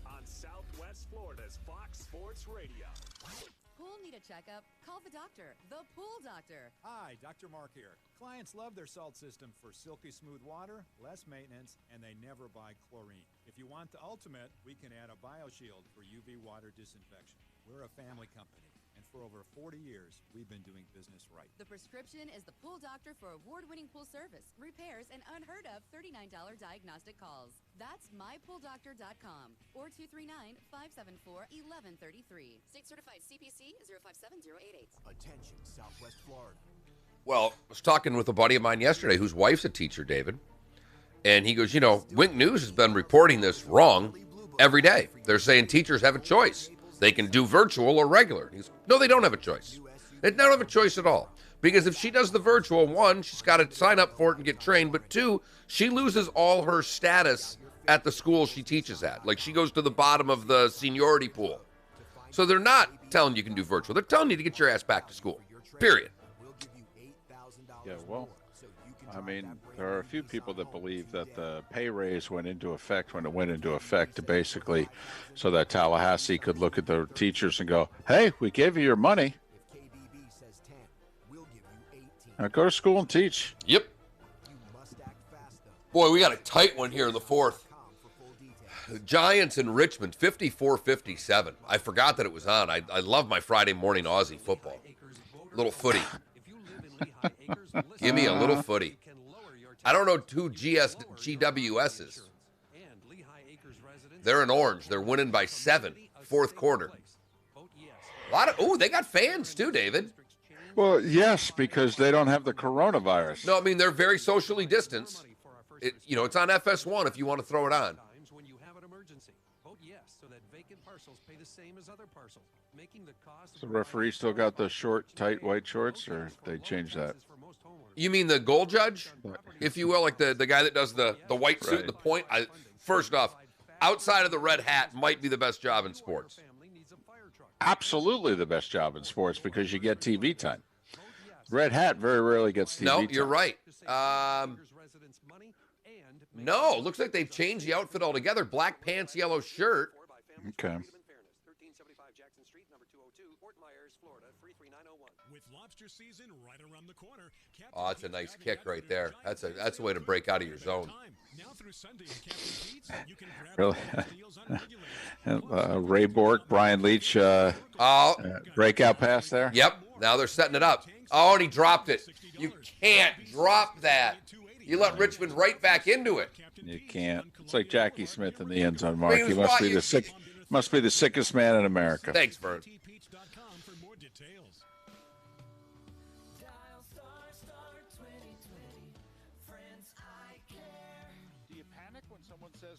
on Southwest Florida's Fox Sports Radio. Pool need a checkup? Call the doctor, the Pool Doctor. Hi, Dr. Mark here. Clients love their salt system for silky smooth water, less maintenance, and they never buy chlorine. If you want the ultimate, we can add a BioShield for UV water disinfection. We're a family company, and for over 40 years, we've been doing business right. The prescription is the Pool Doctor for award-winning pool service, repairs, and unheard of $39 diagnostic calls. That's mypooldoctor.com or 239-574-1133. State certified CPC 057088. Attention, Southwest Florida. Well, I was talking with a buddy of mine yesterday whose wife's a teacher, David. And he goes, Wink News has been reporting this wrong every day. They're saying teachers have a choice. They can do virtual or regular. He goes, no, they don't have a choice. They don't have a choice at all. Because if she does the virtual, one, she's got to sign up for it and get trained. But two, she loses all her status at the school she teaches at. Like she goes to the bottom of the seniority pool. So they're not telling you can do virtual. They're telling you to get your ass back to school. Period. Yeah, well, I mean, there are a few people that believe that the pay raise went into effect when it went into effect to basically so that Tallahassee could look at the teachers and go, hey, we gave you your money. Now go to school and teach. Yep. Boy, we got a tight one here in the fourth. Giants in Richmond, 54-57. I forgot that it was on. I love my Friday morning Aussie football. Little footy. Give me a little footy. I don't know who GWS is. They're in orange. They're winning by 7, fourth quarter. They got fans too, David. Well, yes, because they don't have the coronavirus. No, I mean, they're very socially distanced. It's on FS1 if you want to throw it on. The referee still got the short, tight white shorts, or they changed that? You mean the goal judge, if you will, like the guy that does the white suit and the point? First off, outside of the red hat might be the best job in sports. Absolutely the best job in sports because you get TV time. Red hat very rarely gets TV time. No, you're right. No, looks like they've changed the outfit altogether. Black pants, yellow shirt. Okay. Oh, that's a nice kick right there. That's a way to break out of your zone. Really? Ray Bork, Brian Leach, breakout pass there? Yep. Now they're setting it up. Oh, and he dropped it. You can't drop that. You let Richmond right back into it. You can't. It's like Jackie Smith in the end zone, Mark. He must be the sickest man in America. Thanks, Vern.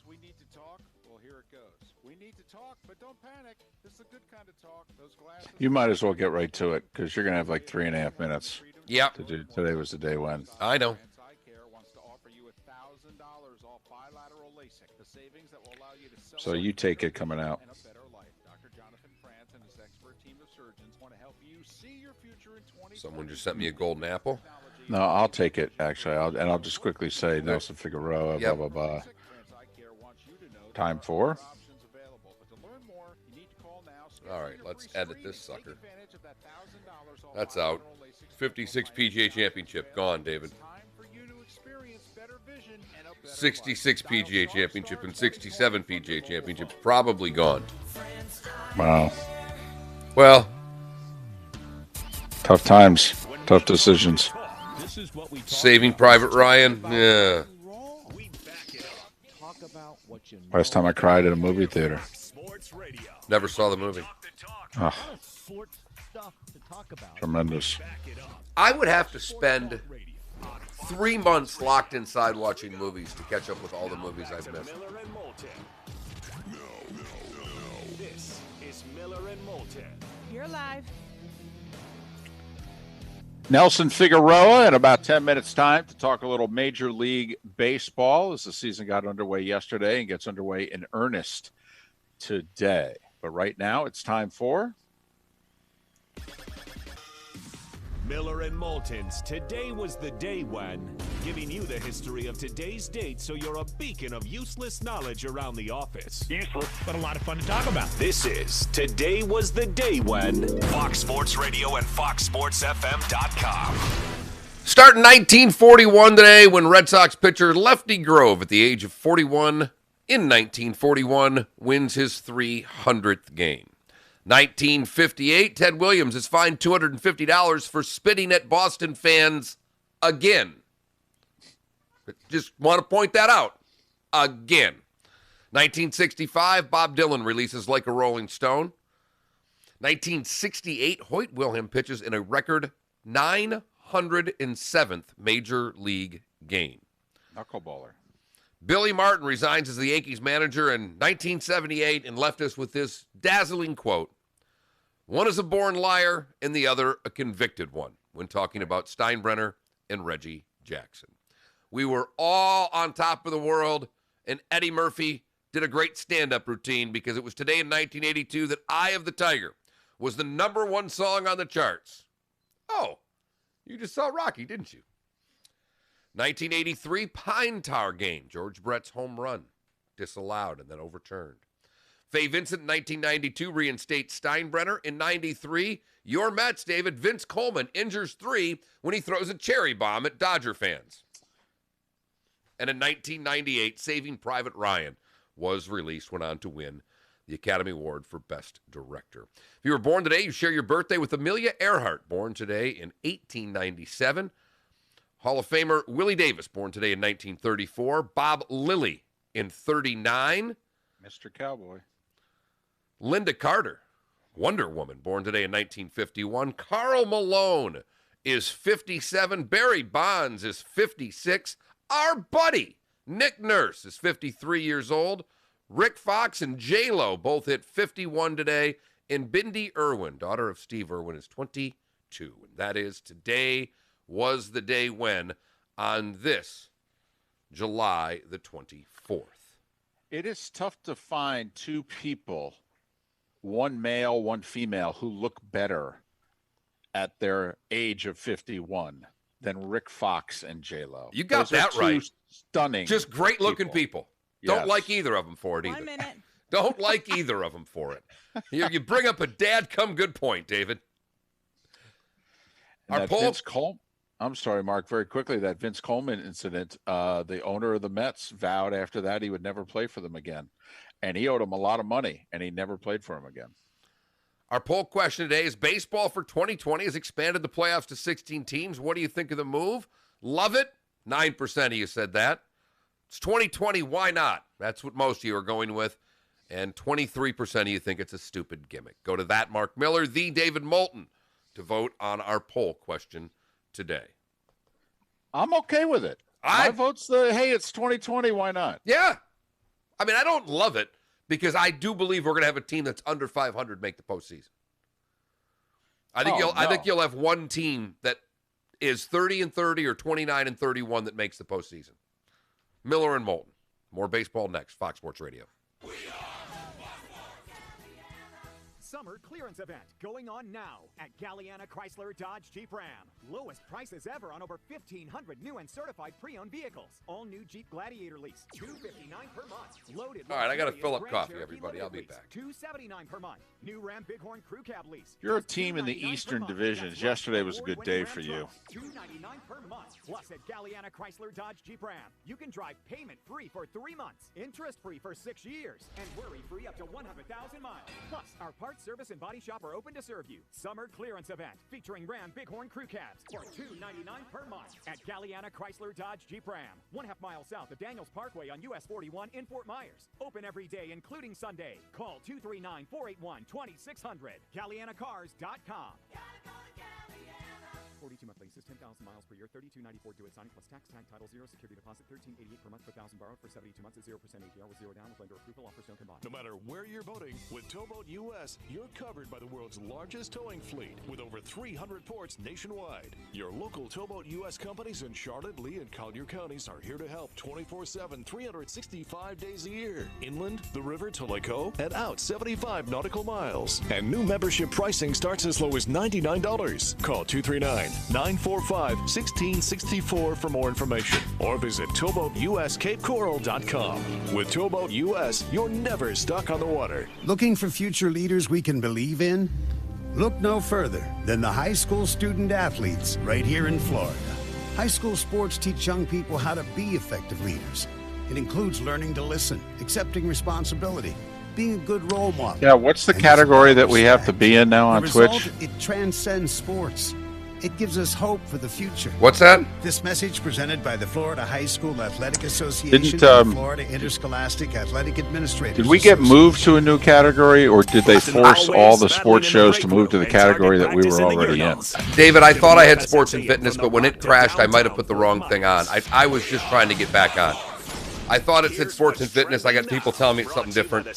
We need to talk. Well, here it goes. We need to talk, but don't panic. This is a good kind of talk. Those glasses. You might as well get right to it because you're going to have like 3.5 minutes. Yep. Today was the day when. I know. So you take it coming out. Someone just sent me a golden apple. No, I'll take it, actually. I'll just quickly say Nelson Figueroa, blah, blah, blah. Time for? To learn more, you need to call now. All right, Schedule your let's free edit screening. this sucker. Take advantage of that $1,000 off That's out. bilateral LASIK 56 special. PGA Championship. Gone, David. It's time for you to experience better vision and a better 66 life. PGA Championship and 67 PGA Championships. Probably gone. Wow. Well, tough times, tough decisions. Saving Private Ryan. Yeah. Last time I cried at a movie theater. Never saw the movie. Oh, tremendous. I would have to spend 3 months locked inside watching movies to catch up with all the movies I've missed. Miller and Moulton. This is Miller and Moulton. You're live. Nelson Figueroa in about 10 minutes' time to talk a little Major League Baseball as the season got underway yesterday and gets underway in earnest today. But right now, it's time for Miller and Moulton's Today Was the Day When, giving you the history of today's date so you're a beacon of useless knowledge around the office. Useless, but a lot of fun to talk about. This is Today Was the Day When, Fox Sports Radio and FoxSportsFM.com. Starting 1941 today when Red Sox pitcher Lefty Grove, at the age of 41 in 1941, wins his 300th game. 1958, Ted Williams is fined $250 for spitting at Boston fans again. Just want to point that out. Again. 1965, Bob Dylan releases Like a Rolling Stone. 1968, Hoyt Wilhelm pitches in a record 907th Major League game. Knuckleballer. Billy Martin resigns as the Yankees manager in 1978 and left us with this dazzling quote. One is a born liar and the other a convicted one, when talking about Steinbrenner and Reggie Jackson. We were all on top of the world, and Eddie Murphy did a great stand-up routine because it was today in 1982 that Eye of the Tiger was the #1 song on the charts. Oh, you just saw Rocky, didn't you? 1983 Pine Tar game, George Brett's home run, disallowed and then overturned. Fay Vincent in 1992 reinstates Steinbrenner. In 93, your Mets, David, Vince Coleman injures 3 when he throws a cherry bomb at Dodger fans. And in 1998, Saving Private Ryan was released, went on to win the Academy Award for Best Director. If you were born today, you share your birthday with Amelia Earhart, born today in 1897. Hall of Famer Willie Davis, born today in 1934. Bob Lilly in 39. Mr. Cowboy. Linda Carter, Wonder Woman, born today in 1951. Karl Malone is 57. Barry Bonds is 56. Our buddy, Nick Nurse, is 53 years old. Rick Fox and J-Lo both hit 51 today. And Bindi Irwin, daughter of Steve Irwin, is 22. And that is Today Was the Day When on this July the 24th. It is tough to find two people, one male, one female, who look better at their age of 51 than Rick Fox and J-Lo. You got Those are that two right. Stunning. Just great-looking people. Don't Yes. like either of them for it either. 1 minute. Don't like either of them for it. You bring up a dad-come-good point, David. And Our that poll. Vince Coleman. I'm sorry, Mark, very quickly, that Vince Coleman incident, the owner of the Mets vowed after that he would never play for them again. And he owed him a lot of money, and he never played for him again. Our poll question today is, baseball for 2020 has expanded the playoffs to 16 teams. What do you think of the move? Love it. 9% of you said that. It's 2020. Why not? That's what most of you are going with. And 23% of you think it's a stupid gimmick. Go to that Mark Miller, the David Moulton, to vote on our poll question today. I'm okay with it. My vote's hey, it's 2020. Why not? Yeah. I mean, I don't love it because I do believe we're going to have a team that's under 500 make the postseason. I think you'll have one team that is 30-30 or 29-31 that makes the postseason. Miller and Moulton. More baseball next. Fox Sports Radio. summer clearance event going on now at Galliana Chrysler Dodge Jeep Ram. Lowest prices ever on over 1,500 new and certified pre-owned vehicles. All new Jeep Gladiator lease, $259 per month. Loaded. All right, I got to fill up Grand coffee, Cherokee everybody. I'll be lease, back. $279 per month. New Ram Bighorn Crew Cab lease. You're a just team in the $299 per Eastern month. divisions. That's Yesterday was a good award-winning day Ram for you. trucks, $299 per month. Plus at Galliana Chrysler Dodge Jeep Ram, you can drive payment-free for 3 months, interest-free for 6 years, and worry-free up to 100,000 miles. Plus, our parts, service, and body shop are open to serve you. Summer clearance event featuring Ram Bighorn Crew Cabs for $299 per month at Galliana Chrysler Dodge Jeep Ram, 1/2 mile south of Daniels Parkway on US 41 in Fort Myers. Open every day, including Sunday. Call 239-481-2600. GallianaCars.com. 42 month leases, 10,000 miles per year, $32.94 due at signing plus tax, tag title 0, security deposit $13.88 per month per thousand borrowed for 72 months at 0% APR with 0 down with lender approval. Offers don't combine. No matter where you're boating, with Towboat US, you're covered by the world's largest towing fleet with over 300 ports nationwide. Your local Towboat US companies in Charlotte, Lee, and Collier counties are here to help 24/7, 365 days a year. Inland, the river to Lake O, and out 75 nautical miles. And new membership pricing starts as low as $99. Call 239-945-1664 for more information, or visit towboatuscapecoral.com. With Towboat US, you're never stuck on the water. Looking for future leaders we can believe in? Look no further than the high school student athletes right here in Florida. High school sports teach young people how to be effective leaders. It includes learning to listen, accepting responsibility, being a good role model. Yeah, what's the category that we have to be in now on Twitch? It transcends sports. It gives us hope for the future. What's that? This message presented by the Florida High School Athletic Association and the Florida Interscholastic Athletic Administrators. Did we get moved to a new category, or did they force all the sports shows to move to the category that we were already in? David, I thought I had sports and fitness, but when it crashed, I might have put the wrong thing on. I was just trying to get back on. I thought it said sports and fitness. I got people telling me it's something different.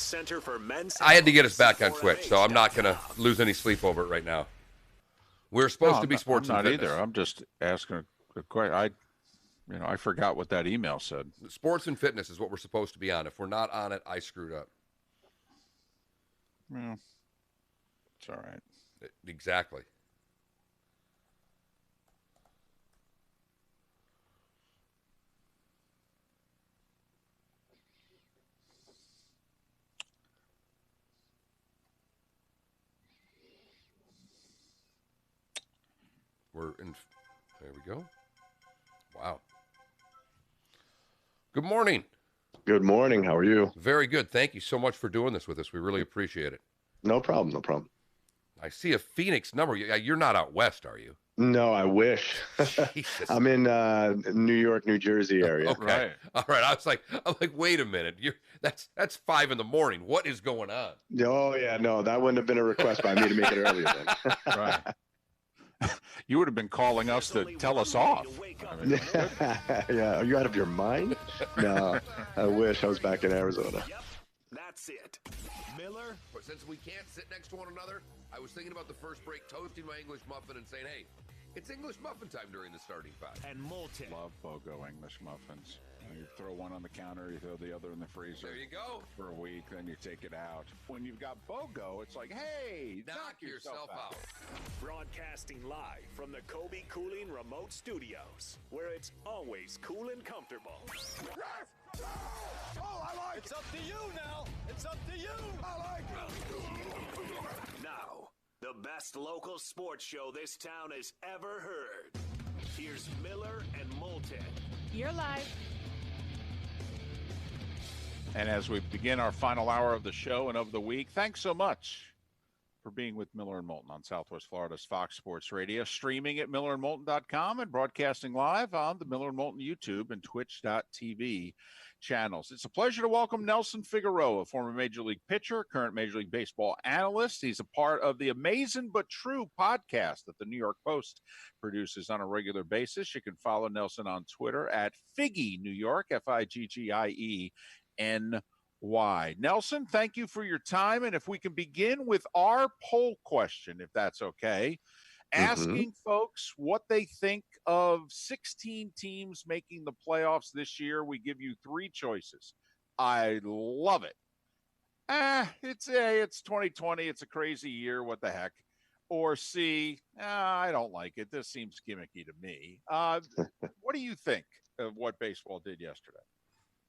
I had to get us back on Twitch, so I'm not going to lose any sleep over it right now. We're supposed to be sports and fitness. Not either. I'm just asking a question. I forgot what that email said. Sports and fitness is what we're supposed to be on. If we're not on it, I screwed up. Well, it's all right. Exactly. There we go. Wow. Good morning. Good morning. How are you? Very good. Thank you so much for doing this with us. We really appreciate it. No problem. No problem. I see a Phoenix number. You're not out west, are you? No, I wish. I'm in New York, New Jersey area. Okay. Right. All right. I'm like, wait a minute. That's 5 a.m. What is going on? Oh yeah, no, that wouldn't have been a request by me to make it earlier then. Right. You would have been calling us to tell us off. Yeah, are you out of your mind? No, I wish I was back in Arizona. Yep, that's it. Miller? But since we can't sit next to one another, I was thinking about the first break, toasting my English muffin and saying, hey, it's English muffin time during the starting five. And Moulton. Love BOGO English muffins. You throw one on the counter, you throw the other in the freezer. There you go. For a week, then you take it out. When you've got BOGO, it's like, hey, knock yourself out. Broadcasting live from the Kobe Cooling Remote Studios, where it's always cool and comfortable. Oh, I like it's up to you now. It's up to you. I like it. Now, the best local sports show this town has ever heard. Here's Miller and Moulton. You're live. And as we begin our final hour of the show and of the week, thanks so much for being with Miller and Moulton on Southwest Florida's Fox Sports Radio, streaming at millerandmoulton.com and broadcasting live on the Miller and Moulton YouTube and twitch.tv channels. It's a pleasure to welcome Nelson Figueroa, former Major League pitcher, current Major League Baseball analyst. He's a part of the Amazing But True podcast that the New York Post produces on a regular basis. You can follow Nelson on Twitter at Figgy New York, FIGGIENY. Nelson, thank you for your time. And if we can begin with our poll question, if that's okay, asking folks what they think of 16 teams making the playoffs this year. We give you 3 choices. I love it. It's 2020. It's a crazy year. What the heck? Or C, I don't like it. This seems gimmicky to me. What do you think of what baseball did yesterday?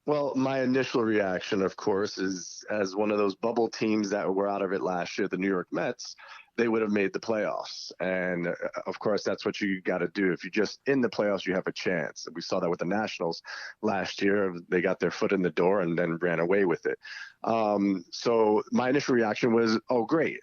Well, my initial reaction, of course, is as one of those bubble teams that were out of it last year, the New York Mets, they would have made the playoffs. And of course, that's what you got to do. If you're just in the playoffs, you have a chance. We saw that with the Nationals last year. They got their foot in the door and then ran away with it. So my initial reaction was, oh, great.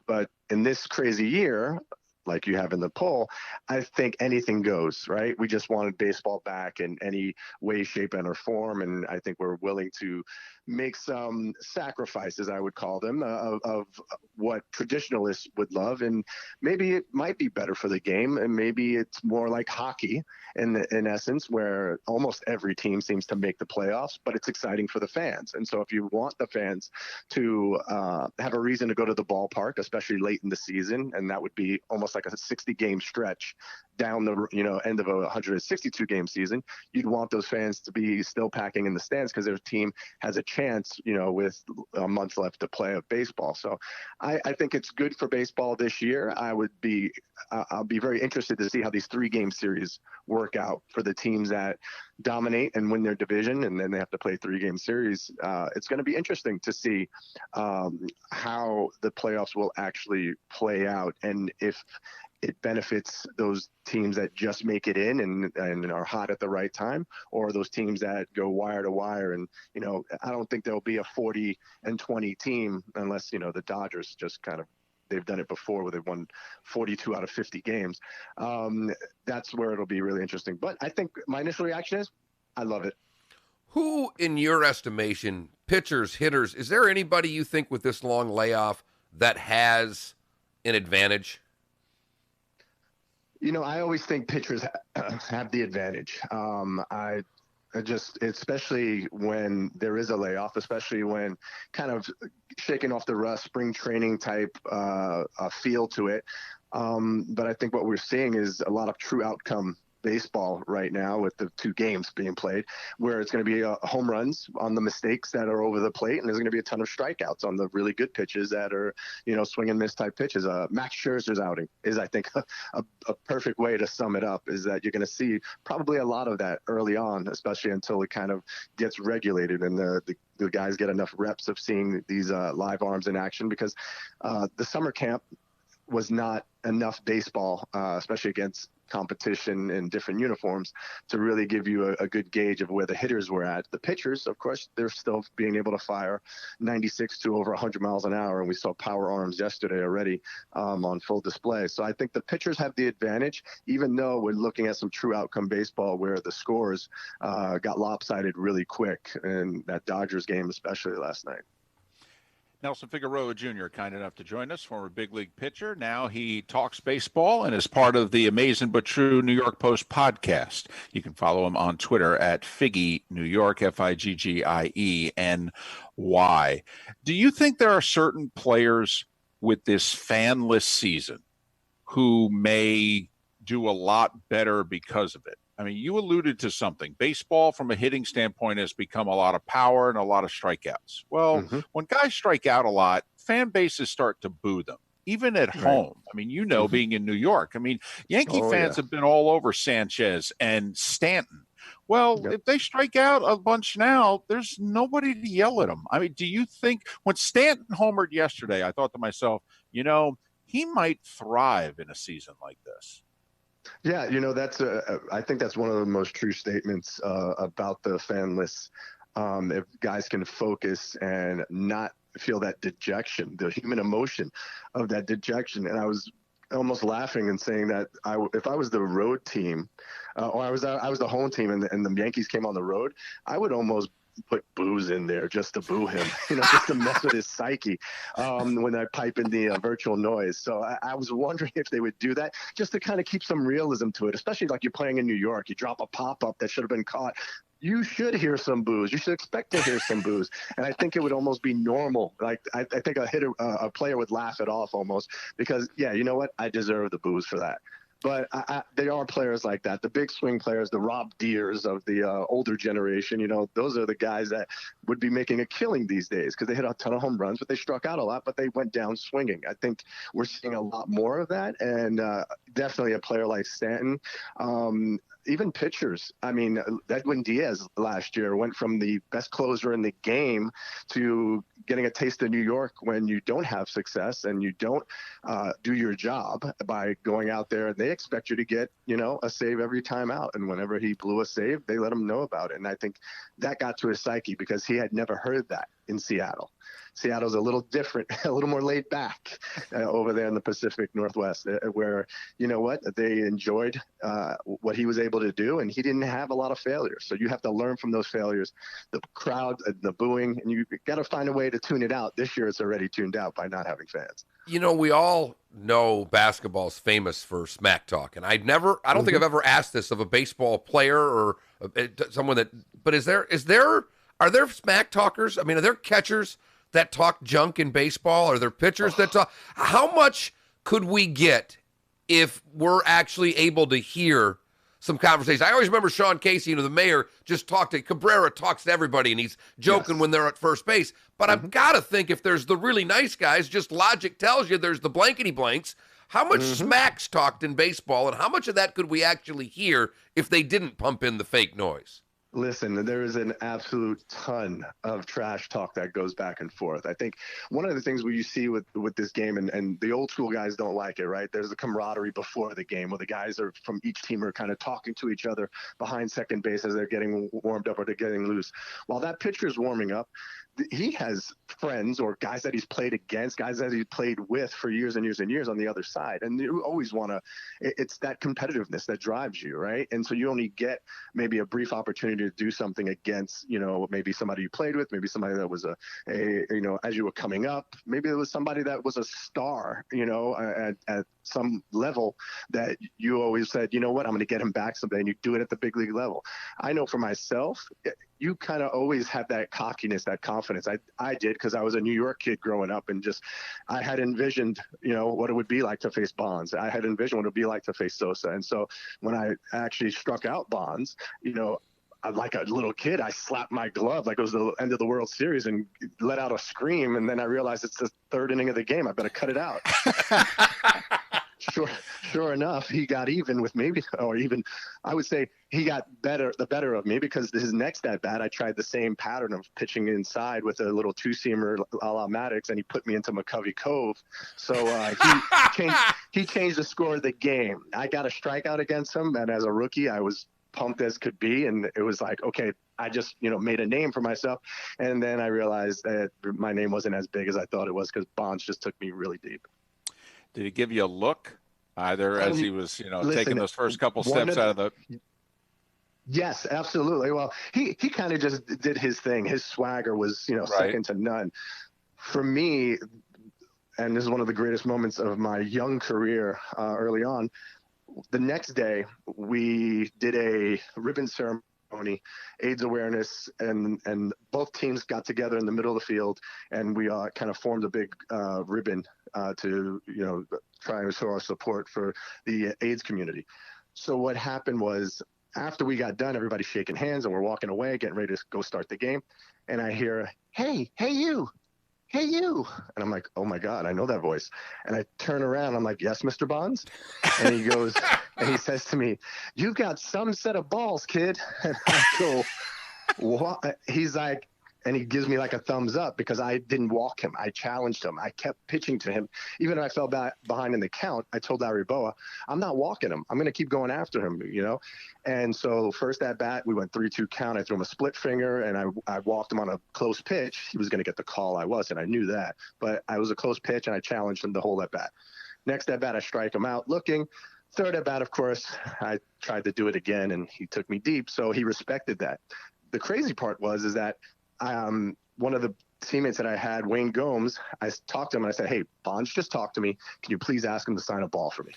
But in this crazy year, like you have in the poll, I think anything goes, right? We just wanted baseball back in any way, shape, and or form. And I think we're willing to make some sacrifices, I would call them, of what traditionalists would love. And maybe it might be better for the game. And maybe it's more like hockey in essence, where almost every team seems to make the playoffs, but it's exciting for the fans. And so if you want the fans to have a reason to go to the ballpark, especially late in the season, and that would be almost like a 60-game stretch down the end of a 162-game season, you'd want those fans to be still packing in the stands because their team has a chance, with a month left to play of baseball. So I think it's good for baseball this year. I'll be very interested to see how these 3-game series work out for the teams that dominate and win their division, and then they have to play 3-game series. It's going to be interesting to see how the playoffs will actually play out, and if it benefits those teams that just make it in and are hot at the right time, or those teams that go wire to wire. And, I don't think there'll be a 40-20 team unless, the Dodgers just kind of, they've done it before where they've won 42 out of 50 games. That's where it'll be really interesting. But I think my initial reaction is I love it. Who, in your estimation, pitchers, hitters, is there anybody you think with this long layoff that has an advantage? I always think pitchers have the advantage. I just, especially when there is a layoff, especially when kind of shaking off the rust, spring training type feel to it. But I think what we're seeing is a lot of true outcome baseball right now with the 2 games being played, where it's going to be home runs on the mistakes that are over the plate, and there's going to be a ton of strikeouts on the really good pitches that are, swing and miss type pitches. Max Scherzer's outing is, I think, a perfect way to sum it up, is that you're going to see probably a lot of that early on, especially until it kind of gets regulated and the guys get enough reps of seeing these live arms in action, because the summer camp was not enough baseball, especially against competition in different uniforms, to really give you a good gauge of where the hitters were at. The pitchers, of course, they're still being able to fire 96 to over 100 miles an hour, and we saw power arms yesterday already on full display. So I think the pitchers have the advantage, even though we're looking at some true outcome baseball where the scores got lopsided really quick, in that Dodgers game especially last night. Nelson Figueroa Jr., kind enough to join us, former big league pitcher. Now he talks baseball and is part of the Amazing But True New York Post podcast. You can follow him on Twitter at Figgy New York, FIGGIENY. Do you think there are certain players with this fanless season who may do a lot better because of it? I mean, you alluded to something. Baseball, from a hitting standpoint, has become a lot of power and a lot of strikeouts. Well, when guys strike out a lot, fan bases start to boo them, even at home. I mean, being in New York. I mean, Yankee fans have been all over Sanchez and Stanton. Well, if they strike out a bunch now, there's nobody to yell at them. I mean, do you think when Stanton homered yesterday, I thought to myself, he might thrive in a season like this? Yeah, I think that's one of the most true statements about the fanless. If guys can focus and not feel that dejection, the human emotion of that dejection. And I was almost laughing and saying that if I was the road team, or I was the home team, and the Yankees came on the road, I would almost put booze in there just to boo him, just to mess with his psyche when I pipe in the virtual noise. So I was wondering if they would do that just to kind of keep some realism to it, especially like you're playing in New York. You drop a pop-up that should have been caught. You should hear some boos. You should expect to hear some boos. And I think it would almost be normal. Like I think a player would laugh it off almost because, you know what? I deserve the boos for that. But there are players like that, the big swing players, the Rob Deers of the older generation. Those are the guys that would be making a killing these days because they hit a ton of home runs, but they struck out a lot, but they went down swinging. I think we're seeing a lot more of that, and definitely a player like Stanton. Even pitchers. I mean, Edwin Diaz last year went from the best closer in the game to getting a taste of New York when you don't have success and you don't do your job by going out there. And they expect you to get, a save every time out. And whenever he blew a save, they let him know about it. And I think that got to his psyche because he had never heard that in Seattle. Seattle's a little different, a little more laid back over there in the Pacific Northwest, where, they enjoyed what he was able to do, and he didn't have a lot of failures. So you have to learn from those failures, the crowd, the booing, and you got to find a way to tune it out. This year it's already tuned out by not having fans. We all know basketball's famous for smack talk, and I don't think I've ever asked this of a baseball player or someone but are there smack talkers? I mean, are there catchers that talk junk in baseball? Are there pitchers that talk? How much could we get if we're actually able to hear some conversations? I always remember Sean Casey, the mayor, just Cabrera talks to everybody, and he's joking when they're at first base. But I've got to think if there's the really nice guys, just logic tells you there's the blankety blanks. How much smack's talked in baseball, and how much of that could we actually hear if they didn't pump in the fake noise? Listen, there is an absolute ton of trash talk that goes back and forth. I think one of the things you see with this game, and the old school guys don't like it, right? There's the camaraderie before the game where the guys are from each team are kind of talking to each other behind second base as they're getting warmed up or they're getting loose. While that pitcher's warming up, he has friends or guys that he's played against, guys that he's played with for years and years and years on the other side. And you always want to, it's that competitiveness that drives you, right? And so you only get maybe a brief opportunity to do something against, maybe somebody you played with, maybe somebody that was as you were coming up, maybe it was somebody that was a star, at some level that you always said, I'm going to get him back someday, and you do it at the big league level. I know for myself, you kind of always have that cockiness, that confidence. I did because I was a New York kid growing up, and I had envisioned, what it would be like to face Bonds. I had envisioned what it would be like to face Sosa. And so when I actually struck out Bonds, like a little kid, I slapped my glove like it was the end of the World Series and let out a scream. And then I realized it's the third inning of the game. I better cut it out. Sure enough, he got even with me, or even I would say he got the better of me, because his next at bat, I tried the same pattern of pitching inside with a little two-seamer a la Maddox, and he put me into McCovey Cove. So he changed the score of the game. I got a strikeout against him, and as a rookie, I was pumped as could be, and it was like, okay, I just made a name for myself. And then I realized that my name wasn't as big as I thought it was, because Bonds just took me really deep. Did he give you a look either as he was, taking those first couple steps out of the? Yes, absolutely. Well, he kind of just did his thing. His swagger was, second to none. For me, and this is one of the greatest moments of my young career early on, the next day we did a ribbon ceremony, AIDS awareness, and both teams got together in the middle of the field, and we kind of formed a big ribbon to try and show our support for the AIDS community. So what happened was, after we got done, everybody's shaking hands and we're walking away, getting ready to go start the game, and I hear, hey you. And I'm like, oh my God, I know that voice. And I turn around, I'm like, yes, Mr. Bonds? And he goes, and he says to me, you've got some set of balls, kid. And I go, what? He's like, and he gives me like a thumbs up, because I didn't walk him. I challenged him. I kept pitching to him. Even if I fell behind in the count, I told Larry Boa, I'm not walking him. I'm going to keep going after him, And so first at bat, we went 3-2 count. I threw him a split finger, and I walked him on a close pitch. He was going to get the call. I wasn't. I knew that. But I was a close pitch, and I challenged him the whole at bat. Next at bat, I strike him out looking. Third at bat, of course, I tried to do it again, and he took me deep. So he respected that. The crazy part is that one of the teammates that I had, Wayne Gomes, I talked to him and I said, hey, Bonds just talked to me. Can you please ask him to sign a ball for me?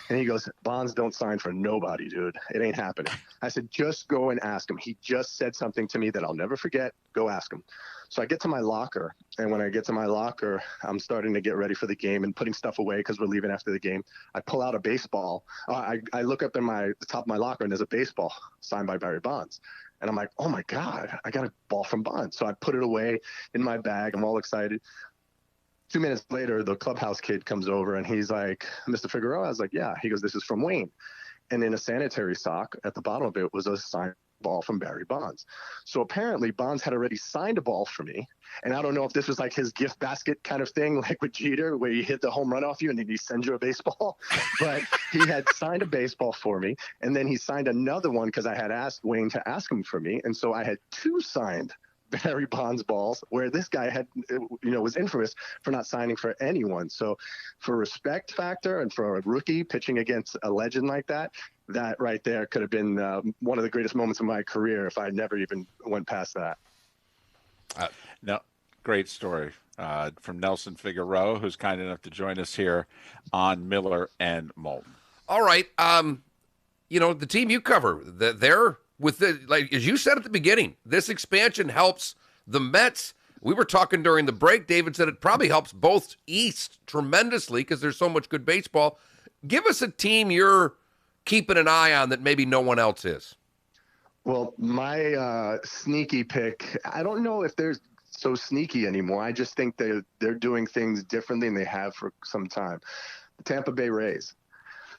And he goes, Bonds don't sign for nobody, dude. It ain't happening. I said, just go and ask him. He just said something to me that I'll never forget. Go ask him. So I get to my locker, and when I get to my locker, I'm starting to get ready for the game and putting stuff away because we're leaving after the game. I pull out a baseball. I look up in the top of my locker, and there's a baseball signed by Barry Bonds. And I'm like, oh, my God, I got a ball from Bonds. So I put it away in my bag. I'm all excited. 2 minutes later, the clubhouse kid comes over, and he's like, Mr. Figueroa? I was like, yeah. He goes, this is from Wayne. And in a sanitary sock at the bottom of it was a signed ball from Barry Bonds. So apparently Bonds had already signed a ball for me. And I don't know if this was like his gift basket kind of thing, like with Jeter, where you hit the home run off you and then he sends you a baseball. But he had signed a baseball for me. And then he signed another one because I had asked Wayne to ask him for me. And so I had 2 signed Barry Bonds balls, where this guy had, was infamous for not signing for anyone. So for respect factor and for a rookie pitching against a legend like that, that right there could have been one of the greatest moments of my career if I never even went past that. No, great story from Nelson Figueroa, who's kind enough to join us here on Miller and Moulton. All right. The team you cover, they're with like as you said at the beginning, this expansion helps the Mets. We were talking during the break. David said it probably helps both East tremendously because there's so much good baseball. Give us a team you're keeping an eye on that maybe no one else is. Well, my sneaky pick, I don't know if they're so sneaky anymore. I just think they're doing things differently than they have for some time. The Tampa Bay Rays.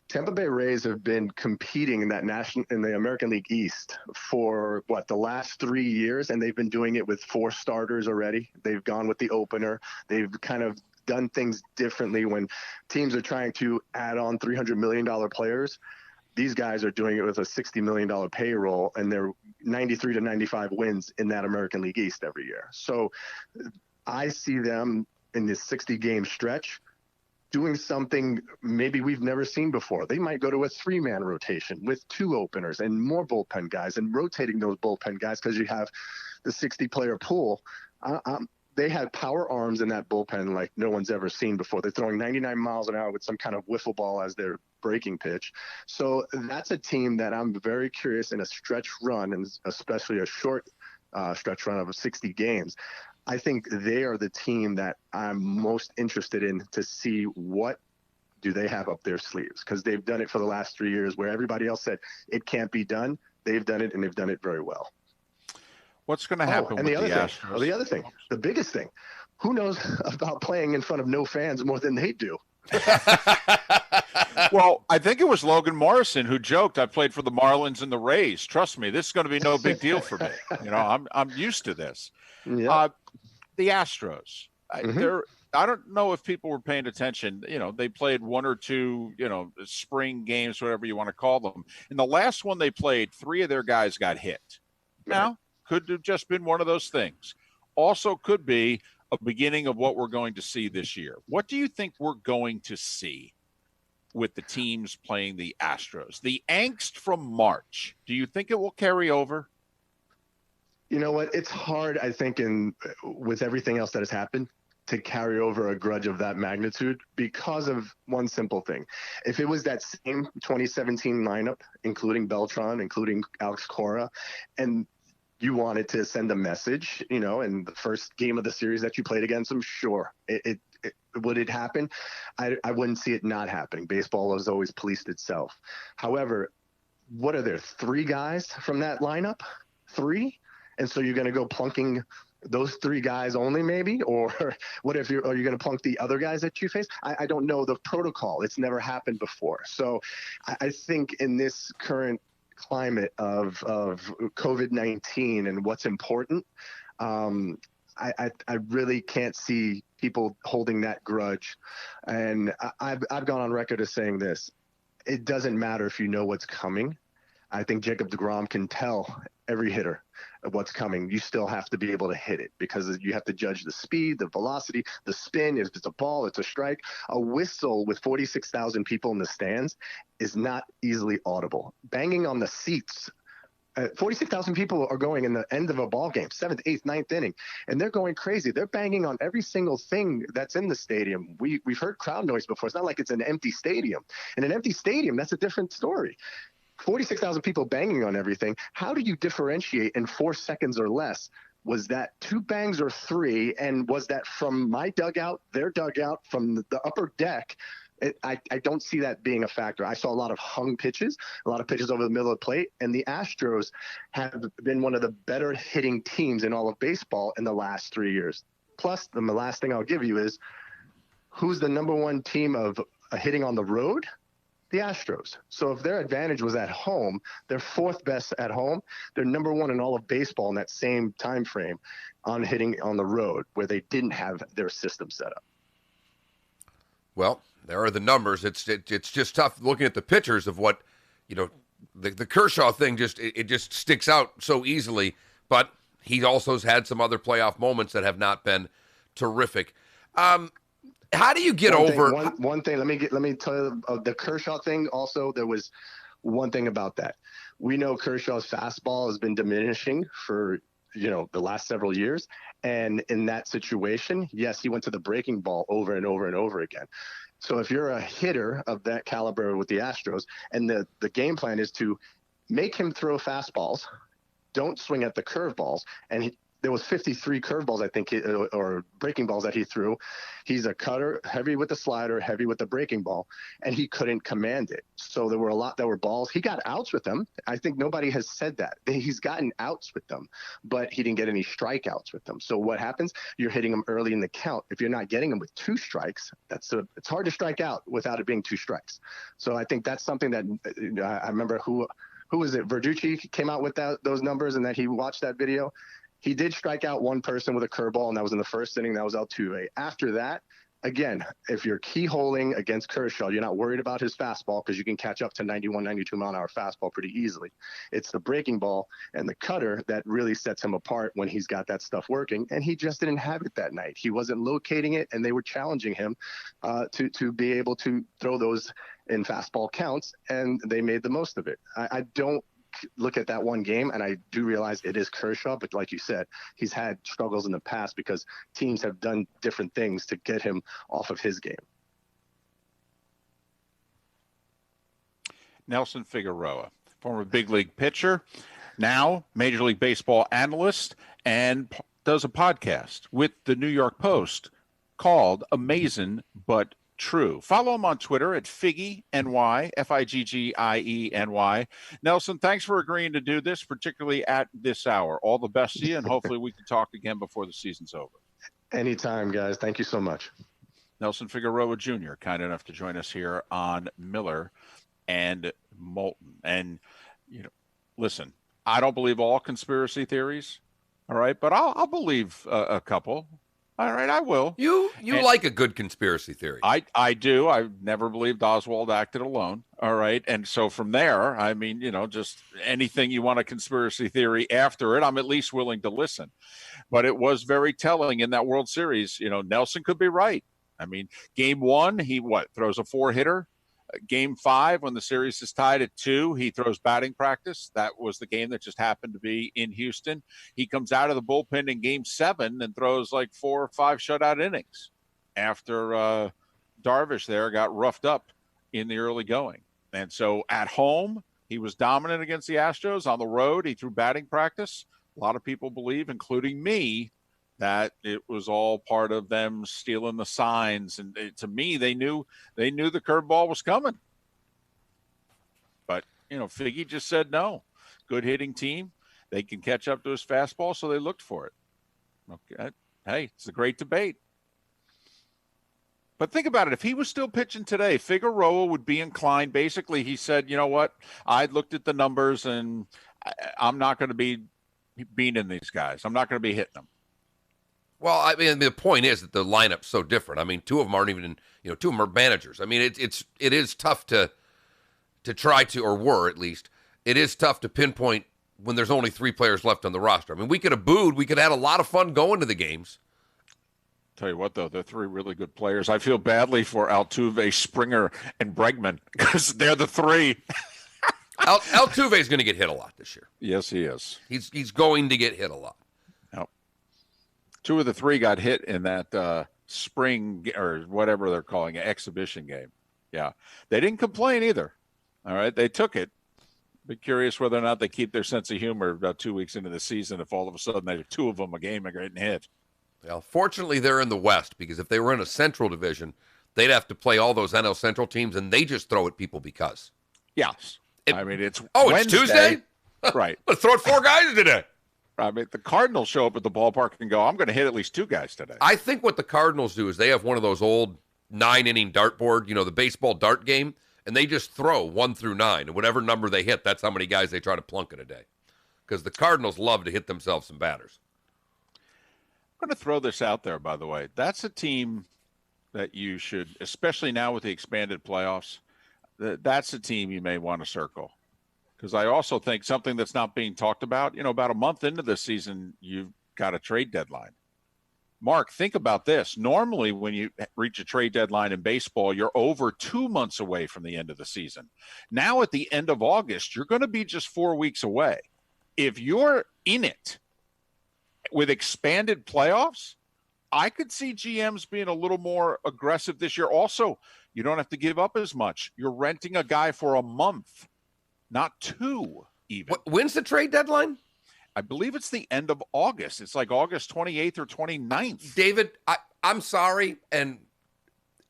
Tampa Bay Rays have been competing in the American League East for the last 3 years, and they've been doing it with 4 starters already. They've gone with the opener. They've kind of done things differently when teams are trying to add on $300 million players. These guys are doing it with a $60 million payroll, and they're 93 to 95 wins in that American League East every year. So I see them in this 60-game stretch doing something maybe we've never seen before. They might go to a 3-man rotation with 2 openers and more bullpen guys and rotating those bullpen guys because you have the 60-player pool. They have power arms in that bullpen like no one's ever seen before. They're throwing 99 miles an hour with some kind of wiffle ball as their breaking pitch. So that's a team that I'm very curious in a stretch run, and especially a short stretch run of 60 games. I think they are the team that I'm most interested in to see what do they have up their sleeves, because they've done it for the last 3 years where everybody else said it can't be done. They've done it, and they've done it very well. What's going to happen with the Astros? The other thing, the biggest thing, who knows about playing in front of no fans more than they do? Well, I think it was Logan Morrison who joked, I played for the Marlins and the Rays. Trust me, this is going to be no big deal for me. I'm used to this. Yep. The Astros, I don't know if people were paying attention. They played 1 or 2, spring games, whatever you want to call them. In the last one they played, 3 of their guys got hit. Now, could have just been one of those things. Also could be a beginning of what we're going to see this year. What do you think we're going to see with the teams playing the Astros? The angst from March, do you think it will carry over? You know what? It's hard, I think, with everything else that has happened, to carry over a grudge of that magnitude because of one simple thing. If it was that same 2017 lineup, including Beltran, including Alex Cora, and you wanted to send a message, in the first game of the series that you played against them, sure. Would it happen? I wouldn't see it not happening. Baseball has always policed itself. However, what are there, 3 guys from that lineup? 3? And so you're going to go plunking those 3 guys only, maybe? Or what if are you going to plunk the other guys that you face? I don't know the protocol. It's never happened before. So I think in this current climate of COVID-19 and what's important, I really can't see people holding that grudge. And I've gone on record as saying this. It doesn't matter if you know what's coming. I think Jacob deGrom can tell every hitter what's coming. You still have to be able to hit it because you have to judge the speed, the velocity, the spin. If it's a ball, it's a strike. A whistle with 46,000 people in the stands is not easily audible. Banging on the seats. 46,000 people are going in the end of a ball game, 7th, 8th, 9th inning, and they're going crazy. They're banging on every single thing that's in the stadium. We've heard crowd noise before. It's not like it's an empty stadium. In an empty stadium, that's a different story. 46,000 people banging on everything. How do you differentiate in 4 seconds or less Was that 2 bangs or 3? And was that from my dugout, their dugout, from the upper deck? I don't see that being a factor. I saw a lot of hung pitches, a lot of pitches over the middle of the plate, and the Astros have been one of the better hitting teams in all of baseball in the last 3 years. Plus, the last thing I'll give you is, who's the number 1 team of hitting on the road? The Astros. So if their advantage was at home, they're 4th best at home. They're number 1 in all of baseball in that same time frame on hitting on the road, where they didn't have their system set up. Well, there are the numbers. It's just tough looking at the pitchers of what, the Kershaw thing it just sticks out so easily. But he also has had some other playoff moments that have not been terrific. How do you get over one thing? Let me tell you the Kershaw thing. Also, there was one thing about that. We know Kershaw's fastball has been diminishing for the last several years, and in that situation, yes, he went to the breaking ball over and over and over again. So if you're a hitter of that caliber with the Astros, and the game plan is to make him throw fastballs, don't swing at the curveballs, and there was 53 curveballs, I think, or breaking balls that he threw. He's a cutter, heavy with the slider, heavy with the breaking ball, and he couldn't command it. So there were a lot that were balls. He got outs with them. I think nobody has said that. He's gotten outs with them, but he didn't get any strikeouts with them. So what happens? You're hitting him early in the count. If you're not getting him with 2 strikes, it's hard to strike out without it being 2 strikes. So I think that's something that I remember who was it? Verducci came out with those numbers, and that he watched that video. He did strike out 1 person with a curveball, and that was in the first inning. That was Altuve. After that, again, if you're keyholing against Kershaw, you're not worried about his fastball because you can catch up to 91, 92-mile-an-hour fastball pretty easily. It's the breaking ball and the cutter that really sets him apart when he's got that stuff working, and he just didn't have it that night. He wasn't locating it, and they were challenging him to be able to throw those in fastball counts, and they made the most of it. I don't look at that one game, and I do realize it is Kershaw, but like you said, he's had struggles in the past because teams have done different things to get him off of his game. Nelson Figueroa, former big league pitcher, now Major League Baseball analyst, and does a podcast with the New York Post called Amazing But True. Follow him on Twitter at FiggyNY, FIGGIENY. Nelson, thanks for agreeing to do this, particularly at this hour. All the best to you, and hopefully we can talk again before the season's over. Anytime, guys. Thank you so much. Nelson Figueroa Jr., kind enough to join us here on Miller and Moulton. And, listen, I don't believe all conspiracy theories, all right, but I'll believe a couple. All right, I will. You like a good conspiracy theory. I do. I've never believed Oswald acted alone. All right. And so from there, I mean, just anything you want a conspiracy theory after it, I'm at least willing to listen. But it was very telling in that World Series. Nelson could be right. I mean, game 1, he throws a 4-hitter. Game 5, when the series is tied at 2, he throws batting practice. That was the game that just happened to be in Houston. He comes out of the bullpen in game 7 and throws like 4 or 5 shutout innings after Darvish there got roughed up in the early going. And so at home, he was dominant against the Astros. On the road, he threw batting practice. A lot of people believe, including me, that it was all part of them stealing the signs. And to me, they knew the curveball was coming. But, Figgy just said no. Good hitting team. They can catch up to his fastball, so they looked for it. Okay. Hey, it's a great debate. But think about it. If he was still pitching today, Figueroa would be inclined. Basically, he said, you know what? I looked at the numbers, and I'm not going to be beating these guys. I'm not going to be hitting them. Well, I mean, the point is that the lineup's so different. I mean, 2 of them aren't even, 2 of them are managers. I mean, it is tough to try to, or were at least, it is tough to pinpoint when there's only 3 players left on the roster. I mean, we could have booed. We could have had a lot of fun going to the games. Tell you what, though, they're 3 really good players. I feel badly for Altuve, Springer, and Bregman because they're the 3. Altuve is going to get hit a lot this year. Yes, he is. He's going to get hit a lot. 2 of the 3 got hit in that spring or whatever they're calling it, exhibition game. Yeah. They didn't complain either. All right. They took it. Be curious whether or not they keep their sense of humor about 2 weeks into the season if all of a sudden there's two of them a game are getting hit. Well, fortunately, they're in the West, because if they were in a Central division, they'd have to play all those NL Central teams, and they just throw at people because. Yes. I mean, it's Wednesday. It's Tuesday? Right. Let's throw it 4 guys today. I mean, the Cardinals show up at the ballpark and go, I'm going to hit at least 2 guys today. I think what the Cardinals do is they have one of those old 9-inning dartboard, the baseball dart game, and they just throw 1 through 9, and whatever number they hit, that's how many guys they try to plunk in a day. Because the Cardinals love to hit themselves some batters. I'm going to throw this out there, by the way. That's a team that you should, especially now with the expanded playoffs, that's a team you may want to circle. Because I also think something that's not being talked about, about a month into the season, you've got a trade deadline. Mark, think about this. Normally, when you reach a trade deadline in baseball, you're over 2 months away from the end of the season. Now, at the end of August, you're going to be just 4 weeks away. If you're in it with expanded playoffs, I could see GMs being a little more aggressive this year. Also, you don't have to give up as much. You're renting a guy for a month, not 2 even. When's the trade deadline? I believe it's the end of August. It's like August 28th or 29th. David, I'm sorry, and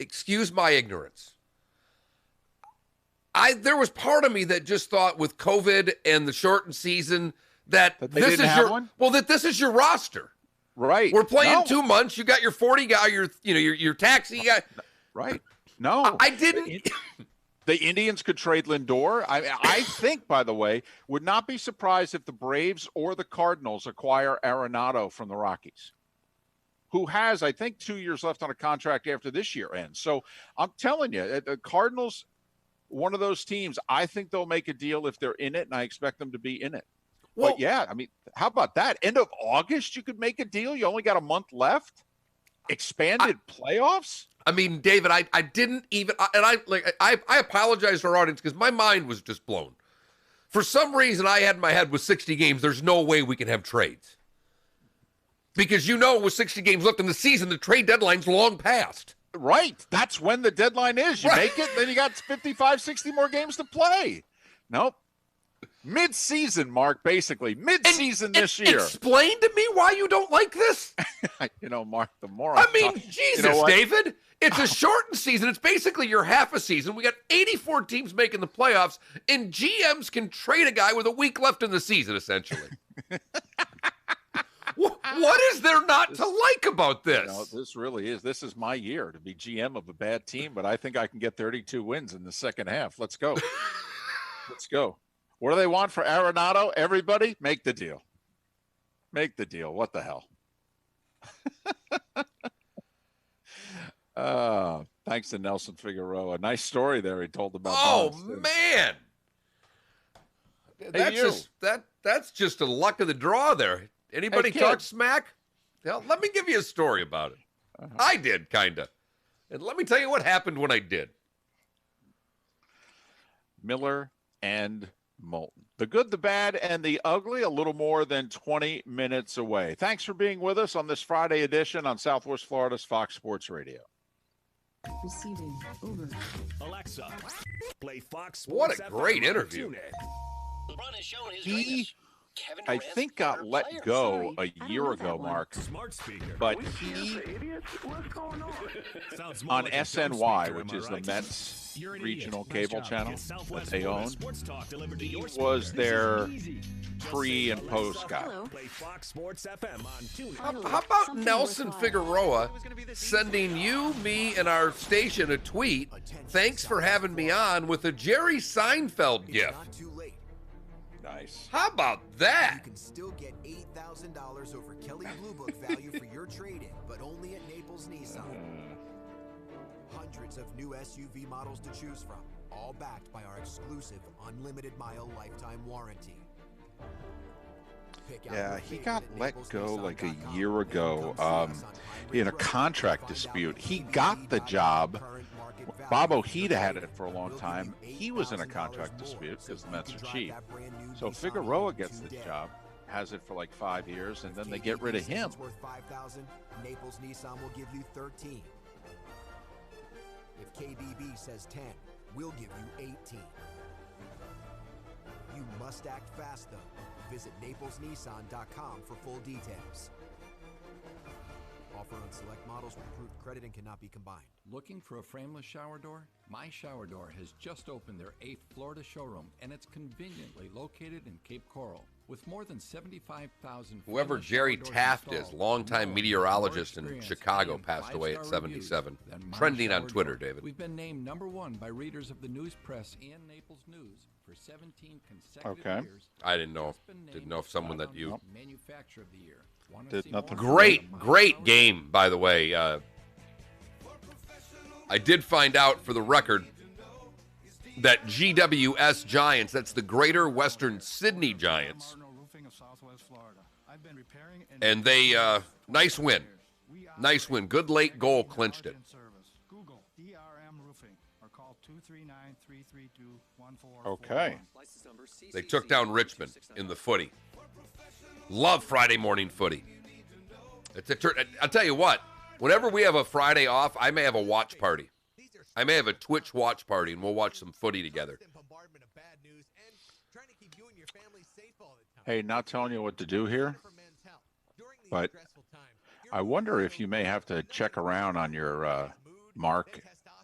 excuse my ignorance. There was part of me that just thought with COVID and the shortened season that this is your roster. Right. We're playing 2 months. You got your 40 guy, your taxi guy. Right. No. I didn't. The Indians could trade Lindor. I think, by the way, would not be surprised if the Braves or the Cardinals acquire Arenado from the Rockies, who has, I think, 2 years left on a contract after this year ends. So I'm telling you, the Cardinals, one of those teams, I think they'll make a deal if they're in it, and I expect them to be in it. Well, but yeah, I mean, how about that? End of August, you could make a deal. You only got a month left. Expanded playoffs. I mean, David, I didn't even, and I apologize to our audience because my mind was just blown. For some reason, I had in my head with 60 games, there's no way we can have trades. Because with 60 games left in the season, the trade deadline's long past. Right. That's when the deadline is. You make it, then you got 55, 60 more games to play. Nope. Mid-season, Mark, basically. Mid-season this year. Explain to me why you don't like this. Mark, the more Jesus, David. It's a shortened season. It's basically your half a season. We got 84 teams making the playoffs, and GMs can trade a guy with a week left in the season, essentially. What is there not to like about this? This really is. This is my year to be GM of a bad team, but I think I can get 32 wins in the second half. Let's go. Let's go. What do they want for Arenado? Everybody, make the deal. Make the deal. What the hell? Thanks to Nelson Figueroa. Nice story there he told about. Man. That's just a luck of the draw there. Anybody talk smack? Hell, let me give you a story about it. I did, kind of. And let me tell you what happened when I did. Miller and Moulton. The good, the bad, and the ugly, a little more than 20 minutes away. Thanks for being with us on this Friday edition on Southwest Florida's Fox Sports Radio. Receiving over. Alexa, play Fox Sports. What a great interview. He, I think, got let go a year ago, Mark. Smart speaker. But he, on SNY, which is the Mets regional cable channel that they own, he was their pre and post guy. How about Nelson Figueroa sending you, me, and our station a tweet? Thanks for having me on with a Jerry Seinfeld gift. Nice. How about that? You can still get $8,000 over Kelley Blue Book value for your trade-in, but only at Naples Nissan. Hundreds of new SUV models to choose from, all backed by our exclusive unlimited mile lifetime warranty. Yeah, he got let go like a year ago in a contract dispute. He got the job. Bob Ojeda had it for a long time. He was in a contract dispute because the Mets are cheap. So Figueroa gets the job, has it for like 5 years, and then they get rid of him. Naples Nissan will give you 13. If KBB says 10, we'll give you 18. You must act fast, though. Visit NaplesNissan.com for full details. Offer on select models with approved credit and cannot be combined. Looking for a frameless shower door? My Shower Door has just opened their 8th Florida showroom, and it's conveniently located in Cape Coral. With more than 75,000 Whoever Jerry Taft is, longtime meteorologist in Chicago, passed away at 77. Trending on Twitter, David. We've been named #1 by readers of the news press and Naples News for 17 consecutive years. I didn't know. Didn't know if someone that you... Manufacturer of the Year. Did nothing. Great game, by the way. I did find out, for the record, that GWS Giants, that's the Greater Western Sydney Giants, and they, nice win. Nice win. Good late goal clinched it. Okay. They took down Richmond in the footy. Love Friday morning footy. I'll tell you what, whenever we have a Friday off, I may have a watch party. I may have a Twitch watch party, and we'll watch some footy together. Hey, not telling you what to do here, but I wonder if you may have to check around on your Mark,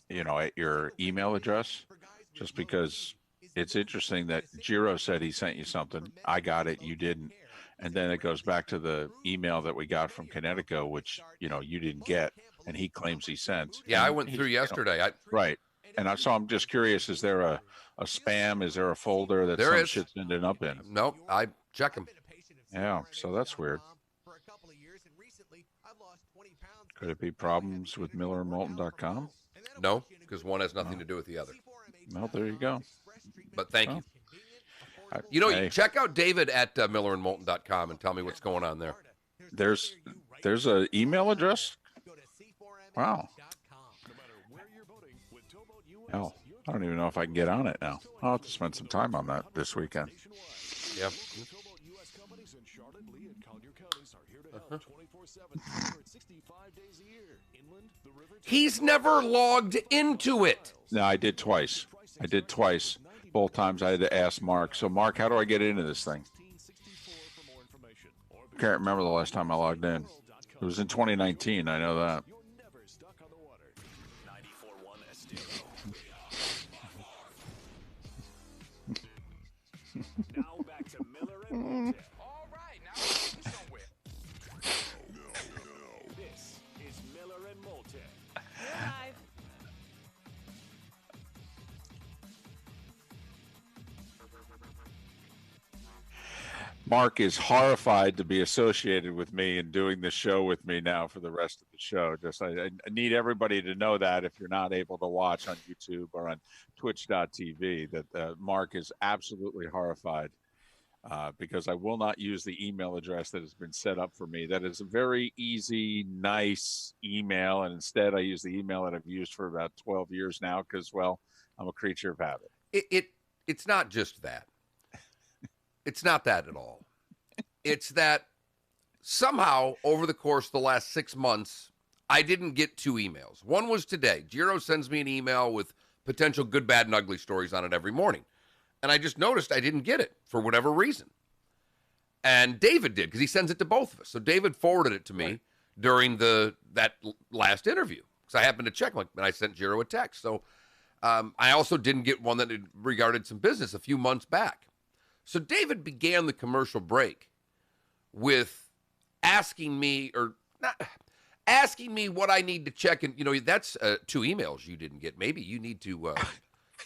at your email address, just because it's interesting that Giro said he sent you something. I got it. You didn't. And then it goes back to the email that we got from Connecticut, which, you didn't get, and he claims he sent. Yeah, I went through yesterday. Right. And so I'm just curious, is there a spam? Is there a folder that some shit's ended up in? No, I check them. Yeah, so that's weird. Could it be problems with MillerandMoulton.com? No, because one has nothing to do with the other. Well, there you go. But thank you. Check out David at MillerandMoulton.com and tell me what's going on there. There's an email address? Wow. Hell, I don't even know if I can get on it now. I'll have to spend some time on that this weekend. Yeah. He's never logged into it. No, I did twice. Both times I had to ask Mark. So, Mark, how do I get into this thing? Can't remember the last time I logged in. It was in 2019. I know that. Now back to Miller and Moulton. All right, now we're somewhere. This is Miller and Moulton. Live. Mark is horrified to be associated with me and doing the show with me now for the rest of the show. I need everybody to know that if you're not able to watch on YouTube or on twitch.tv, that Mark is absolutely horrified because I will not use the email address that has been set up for me. That is a very easy, nice email, and instead I use the email that I've used for about 12 years now because, well, I'm a creature of habit. It's not just that. It's not that at all. It's that somehow over the course of the last 6 months, I didn't get 2 emails. One was today. Giro sends me an email with potential good, bad, and ugly stories on it every morning. And I just noticed I didn't get it for whatever reason. And David did, because he sends it to both of us. So David forwarded it to me during that last interview. Because I happened to check, and I sent Giro a text. So I also didn't get one that regarded some business a few months back. So David began the commercial break with asking me what I need to check. And, that's 2 emails you didn't get. Maybe you need to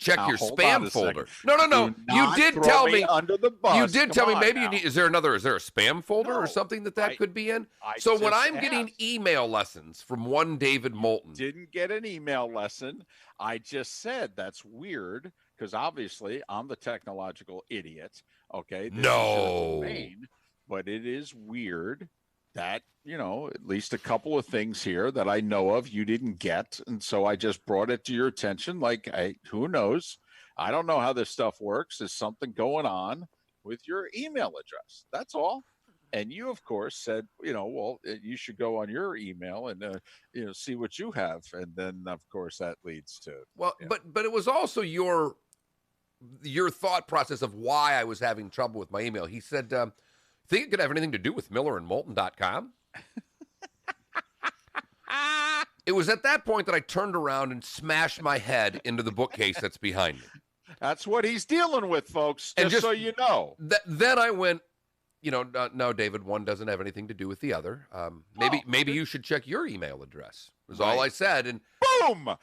check your spam folder. No. You did tell me under the bus. You did tell me maybe now. you need. Is there a spam folder or something that could be in? So when I'm getting email lessons from one David Moulton, didn't get an email lesson. I just said that's weird because obviously I'm the technological idiot. Okay, this is your domain, but it is weird that at least a couple of things here that I know of you didn't get, and so I just brought it to your attention. Like, who knows? I don't know how this stuff works. There's something going on with your email address. That's all. And you, of course, said, well, you should go on your email and see what you have, and then of course that leads to but it was also your your thought process of why I was having trouble with my email. He said, think it could have anything to do with MillerandMoulton.com? It was at that point that I turned around and smashed my head into the bookcase that's behind me. That's what he's dealing with, folks, just so you know. Then I went, no, David, one doesn't have anything to do with the other. Maybe you should check your email address, was all I said. And boom!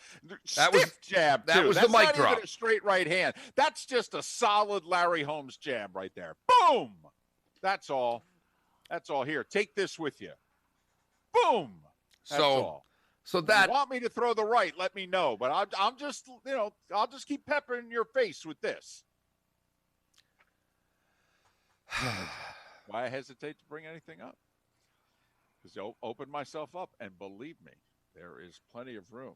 Stiff jab, too. That was That's the mic not drop. Even a straight right hand. That's just a solid Larry Holmes jab right there. Boom! That's all. That's all. Here, take this with you. Boom! That's all. So that, if you want me to throw the right, let me know. But I'm just, I'll just keep peppering your face with this. Why I hesitate to bring anything up? Because I opened myself up, and believe me, there is plenty of room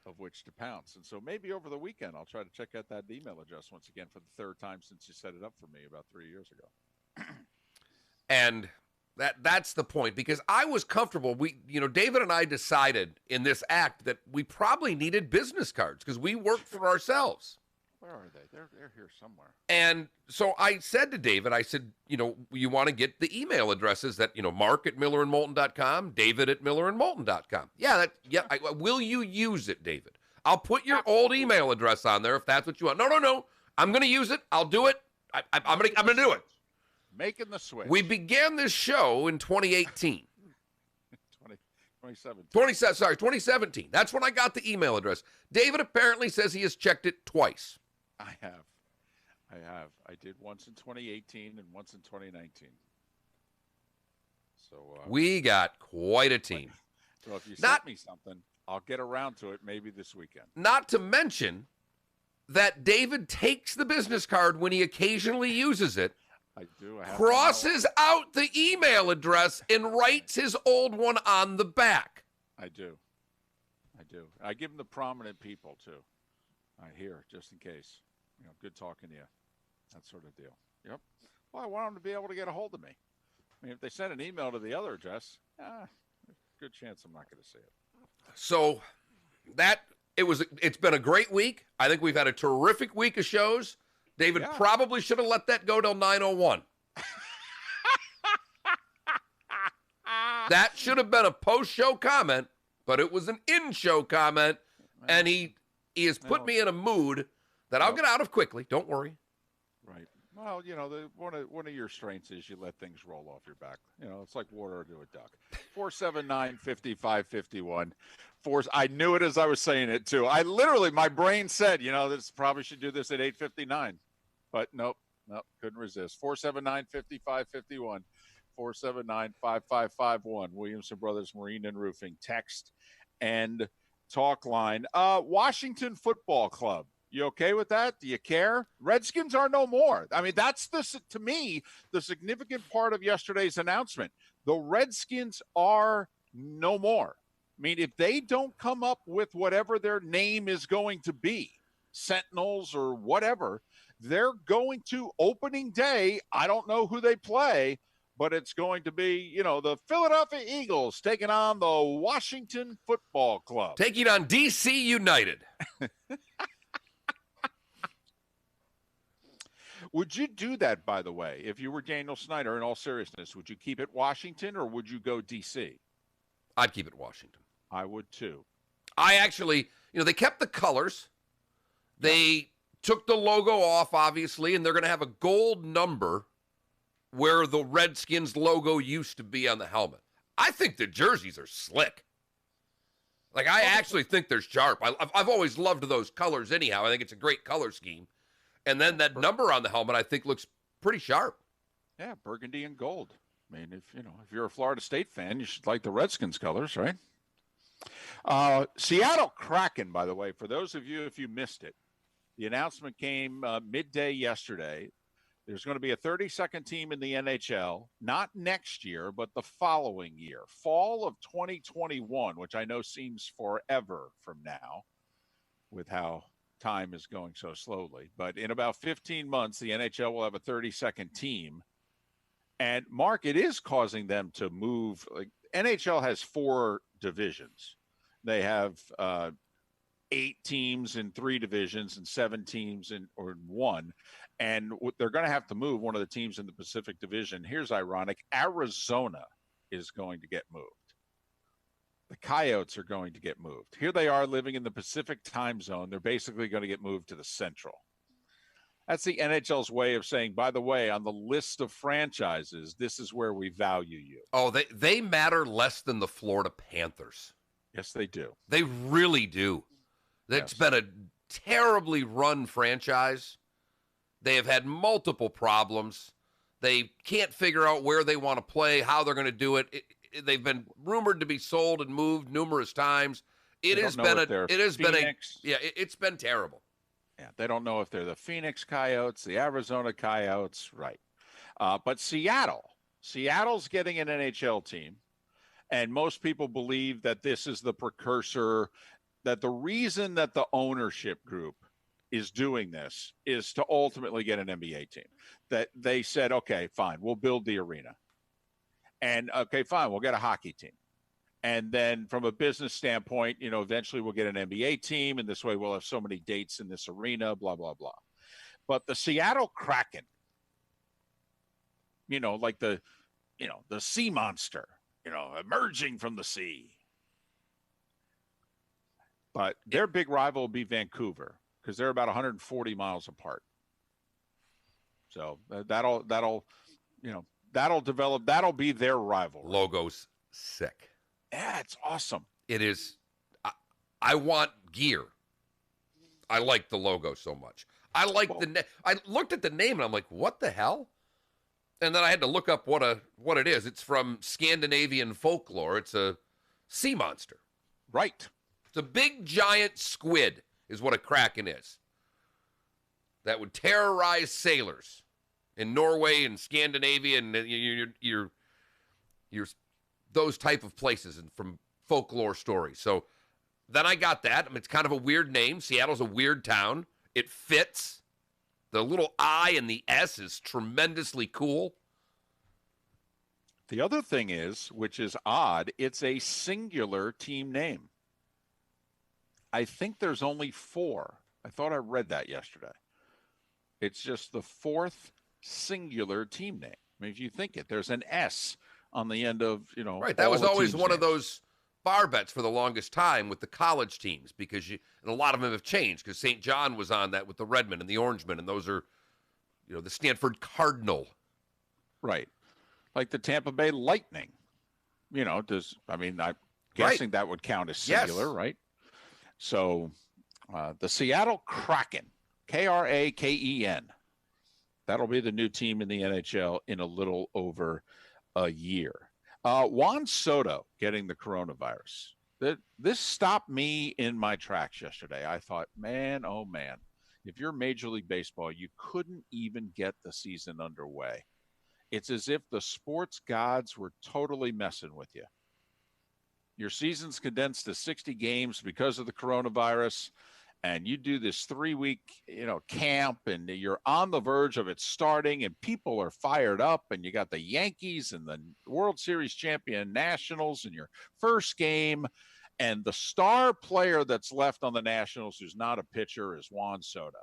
of which to pounce. And so maybe over the weekend, I'll try to check out that email address once again for the third time since you set it up for me about 3 years ago. And that's the point, because I was comfortable. David and I decided in this act that we probably needed business cards because we work for ourselves. Where are they? They're here somewhere. And so I said to David, you want to get the email addresses that, Mark at MillerandMoulton.com, David at MillerandMoulton.com. Will you use it, David? I'll put your old email address on there if that's what you want. No. I'm going to use it. I'll do it. I'm going to do it. Making the switch. We began this show in 2018. 2017. That's when I got the email address. David apparently says he has checked it twice. I have. I did once in 2018 and once in 2019. So we got quite a team. So if you send me something, I'll get around to it maybe this weekend. Not to mention that David takes the business card when he occasionally uses it. I do. Crosses out the email address and writes his old one on the back. I do. I give them the prominent people, too. I hear, just in case. Good talking to you. That sort of deal. Yep. Well, I want them to be able to get a hold of me. I mean, if they send an email to the other address, good chance I'm not going to see it. So it's been a great week. I think we've had a terrific week of shows. David probably should have let that go till 9:01. That should have been a post-show comment, but it was an in-show comment, and he has put me in a mood that I'll get out of quickly. Don't worry. Right. Well, one of your strengths is you let things roll off your back. It's like water to a duck. 479-5551. I knew it as I was saying it, too. My brain said, this probably should do this at 8:59. But nope, couldn't resist. 479-5551. 479-5551. Williamson Brothers Marine and Roofing. Text and talk line. Washington Football Club. You okay with that? Do you care? Redskins are no more. I mean, that's to me, the significant part of yesterday's announcement. The Redskins are no more. I mean, if they don't come up with whatever their name is going to be, Sentinels or whatever, they're going to opening day. I don't know who they play, but it's going to be, the Philadelphia Eagles taking on the Washington Football Club. Taking on D.C. United. Would you do that, by the way, if you were Daniel Snyder, in all seriousness? Would you keep it Washington or would you go D.C.? I'd keep it Washington. I would, too. I actually, they kept the colors. They took the logo off, obviously, and they're going to have a gold number where the Redskins logo used to be on the helmet. I think the jerseys are slick. I actually think they're sharp. I've always loved those colors anyhow. I think it's a great color scheme. And then that number on the helmet, I think, looks pretty sharp. Yeah, burgundy and gold. I mean, if you're a Florida State fan, you should like the Redskins colors, right? Seattle Kraken, by the way, for those of you, if you missed it, the announcement came midday yesterday. There's going to be a 32nd team in the NHL, not next year, but the following year, fall of 2021, which I know seems forever from now with how time is going so slowly. But in about 15 months, the NHL will have a 32nd team. And, Mark, it is causing them to move. NHL has 4 divisions. They have 8 teams in 3 divisions and 7 teams in 1. And they're going to have to move one of the teams in the Pacific Division. Here's ironic. Arizona is going to get moved. The Coyotes are going to get moved. Here they are living in the Pacific time zone. They're basically going to get moved to the Central. That's the NHL's way of saying, by the way, on the list of franchises, this is where we value you. Oh, they matter less than the Florida Panthers. Yes, they do. They really do. It's been a terribly run franchise. They have had multiple problems. They can't figure out where they want to play, how they're going to do it. They've been rumored to be sold and moved numerous times. It's been terrible. Yeah, they don't know if they're the Phoenix Coyotes, the Arizona Coyotes, right? But Seattle's getting an NHL team, and most people believe that this is the precursor, that the reason that the ownership group is doing this is to ultimately get an NBA team. That they said, okay, fine, we'll build the arena. And okay, fine, we'll get a hockey team. And then from a business standpoint, eventually we'll get an NBA team, and this way we'll have so many dates in this arena, blah, blah, blah. But the Seattle Kraken, like the sea monster, emerging from the sea. But their big rival will be Vancouver, because they're about 140 miles apart. So that'll develop. That'll be their rivalry. Logo's sick. Yeah, it's awesome. It is. I want gear. I like the logo so much. I like I looked at the name and I'm like, what the hell? And then I had to look up what it is. It's from Scandinavian folklore. It's a sea monster. Right. It's a big giant squid is what a kraken is. That would terrorize sailors in Norway and Scandinavia and you're those type of places and from folklore stories. So then I got that. I mean, it's kind of a weird name. Seattle's a weird town. It fits. The little I and the S is tremendously cool. The other thing is, which is odd, it's a singular team name. I think there's only 4. I thought I read that yesterday. It's just the 4th singular team name. I mean, if you think it, there's an S on the end of, Right, that was always one of those bar bets for the longest time with the college teams because and a lot of them have changed because St. John was on that with the Redmen and the Orangemen, and those are, the Stanford Cardinal. Right. Like the Tampa Bay Lightning. I'm guessing that would count as singular, right? So the Seattle Kraken, Kraken. That'll be the new team in the NHL in a little over a year. Juan Soto getting the coronavirus. This stopped me in my tracks yesterday. I thought, man, oh man, if you're Major League Baseball, you couldn't even get the season underway. It's as if the sports gods were totally messing with you. Your season's condensed to 60 games because of the coronavirus, and you do this 3-week, camp, and you're on the verge of it starting, and people are fired up, and you got the Yankees and the World Series champion Nationals in your first game, and the star player that's left on the Nationals who's not a pitcher is Juan Soto.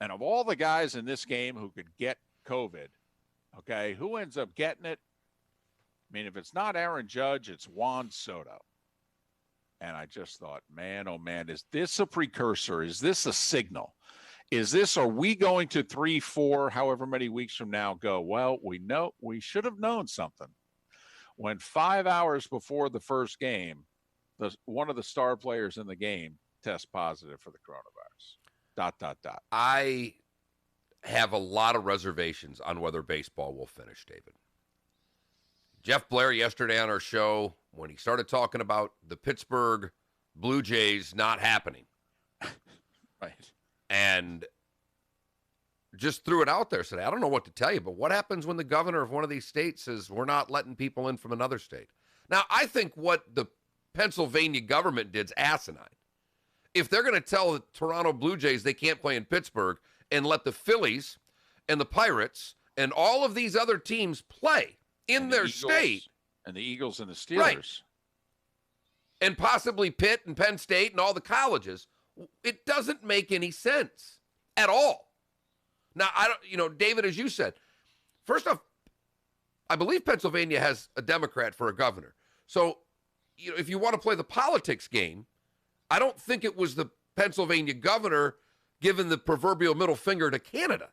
And of all the guys in this game who could get COVID, okay, who ends up getting it? I mean, if it's not Aaron Judge, it's Juan Soto. And I just thought, man, oh man, is this a precursor? Is this a signal? Are we going to 3, 4, however many weeks from now go, well, we should have known something. When 5 hours before the first game, one of the star players in the game tests positive for the coronavirus. ... I have a lot of reservations on whether baseball will finish, David. Jeff Blair yesterday on our show, when he started talking about the Pittsburgh Blue Jays not happening. Right. And just threw it out there, said, I don't know what to tell you, but what happens when the governor of one of these states says we're not letting people in from another state? Now, I think what the Pennsylvania government did is asinine. If they're going to tell the Toronto Blue Jays they can't play in Pittsburgh and let the Phillies and the Pirates and all of these other teams play in their state. And the Eagles and the Steelers. Right. and possibly Pitt and Penn State and all the colleges. It doesn't make any sense at all. Now, David, as you said, first off, I believe Pennsylvania has a Democrat for a governor. So, if you want to play the politics game, I don't think it was the Pennsylvania governor giving the proverbial middle finger to Canada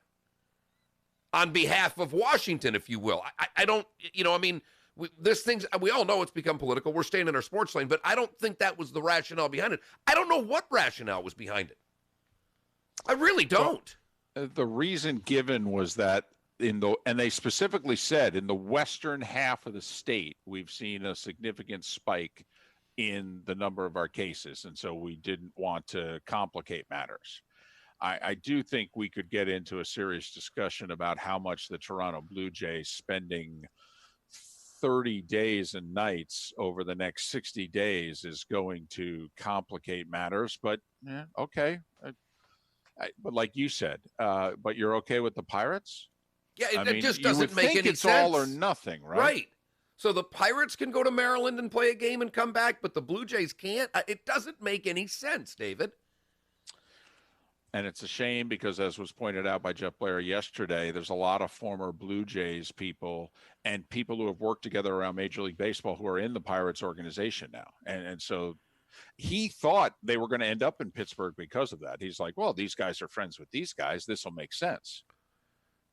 on behalf of Washington, if you will. I don't, we all know it's become political. We're staying in our sports lane, but I don't think that was the rationale behind it. I don't know what rationale was behind it. I really don't. Well, the reason given was that and they specifically said in the western half of the state, we've seen a significant spike in the number of our cases. And so we didn't want to complicate matters. I do think we could get into a serious discussion about how much the Toronto Blue Jays spending 30 days and nights over the next 60 days is going to complicate matters. But okay. But like you said, but you're okay with the Pirates? Yeah, it just doesn't make any sense. It's all or nothing, right? Right. So the Pirates can go to Maryland and play a game and come back, but the Blue Jays can't? It doesn't make any sense, David. And it's a shame because, as was pointed out by Jeff Blair yesterday, there's a lot of former Blue Jays people and people who have worked together around Major League Baseball who are in the Pirates organization now. And so he thought they were going to end up in Pittsburgh because of that. He's like, well, these guys are friends with these guys. This will make sense.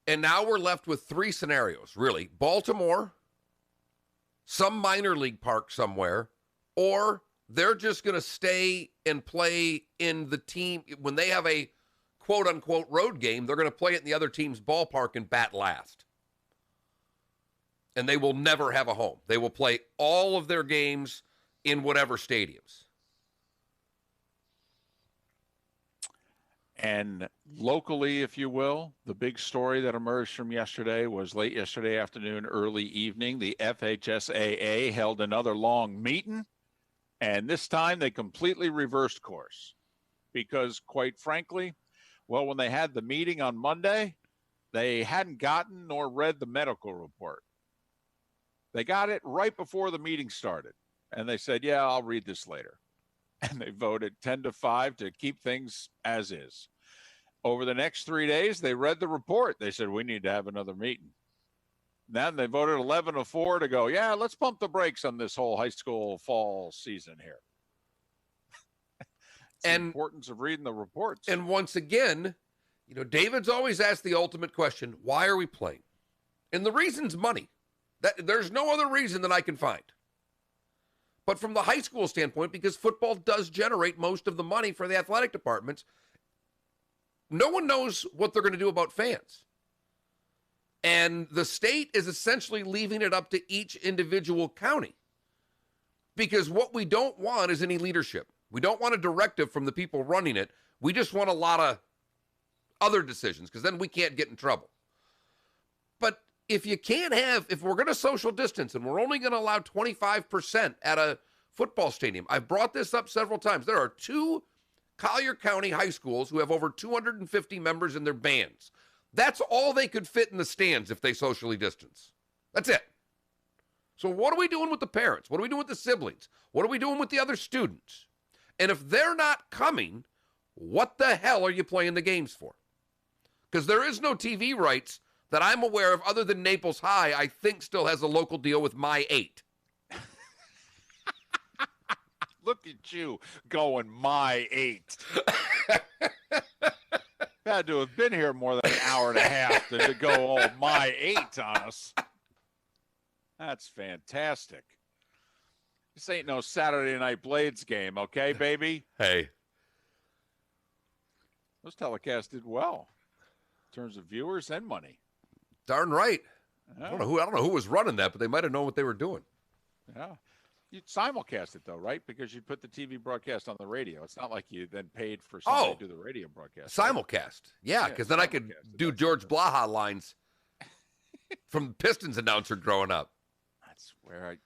And now we're left with three scenarios, really. Baltimore, some minor league park somewhere, or they're just going to stay and play in the team. When they have a quote-unquote road game, they're going to play it in the other team's ballpark and bat last. And they will never have a home. They will play all of their games in whatever stadiums. And locally, if you will, the big story that emerged from yesterday was late yesterday afternoon, early evening. The FHSAA held another long meeting, and this time they completely reversed course because, quite frankly, well, when they had the meeting on Monday, they hadn't gotten nor read the medical report. They got it right before the meeting started, and they said, yeah, I'll read this later. And they voted 10-5 to keep things as is. Over the next 3 days, they read the report. They said, we need to have another meeting. Then they voted 11-4 to go, yeah, let's pump the brakes on this whole high school fall season here. The importance of reading the reports. And once again, David's always asked the ultimate question, why are we playing? And the reason's money. There's no other reason that I can find. But from the high school standpoint, because football does generate most of the money for the athletic departments, no one knows what they're going to do about fans. And the state is essentially leaving it up to each individual county. Because what we don't want is any leadership. We don't want a directive from the people running it. We just want a lot of other decisions, because then we can't get in trouble. But if we're going to social distance and we're only going to allow 25% at a football stadium, I've brought this up several times. There are 2 Collier County high schools who have over 250 members in their bands. That's all they could fit in the stands if they socially distance. That's it. So what are we doing with the parents? What are we doing with the siblings? What are we doing with the other students? And if they're not coming, what the hell are you playing the games for? Because there is no TV rights that I'm aware of other than Naples High, I think still has a local deal with My 8. Look at you going My 8. Had to have been here more than an hour and a half to go all My 8 on us. That's fantastic. This ain't no Saturday Night Blades game, okay, baby? Hey. Those telecasts did well in terms of viewers and money. Darn right. Yeah. I don't know who was running that, but they might have known what they were doing. Yeah. You'd simulcast it, though, right? Because you'd put the TV broadcast on the radio. It's not like you then paid for somebody to do the radio broadcast. Simulcast. Yeah, because then I could do George Blaha lines from the Pistons announcer growing up. That's where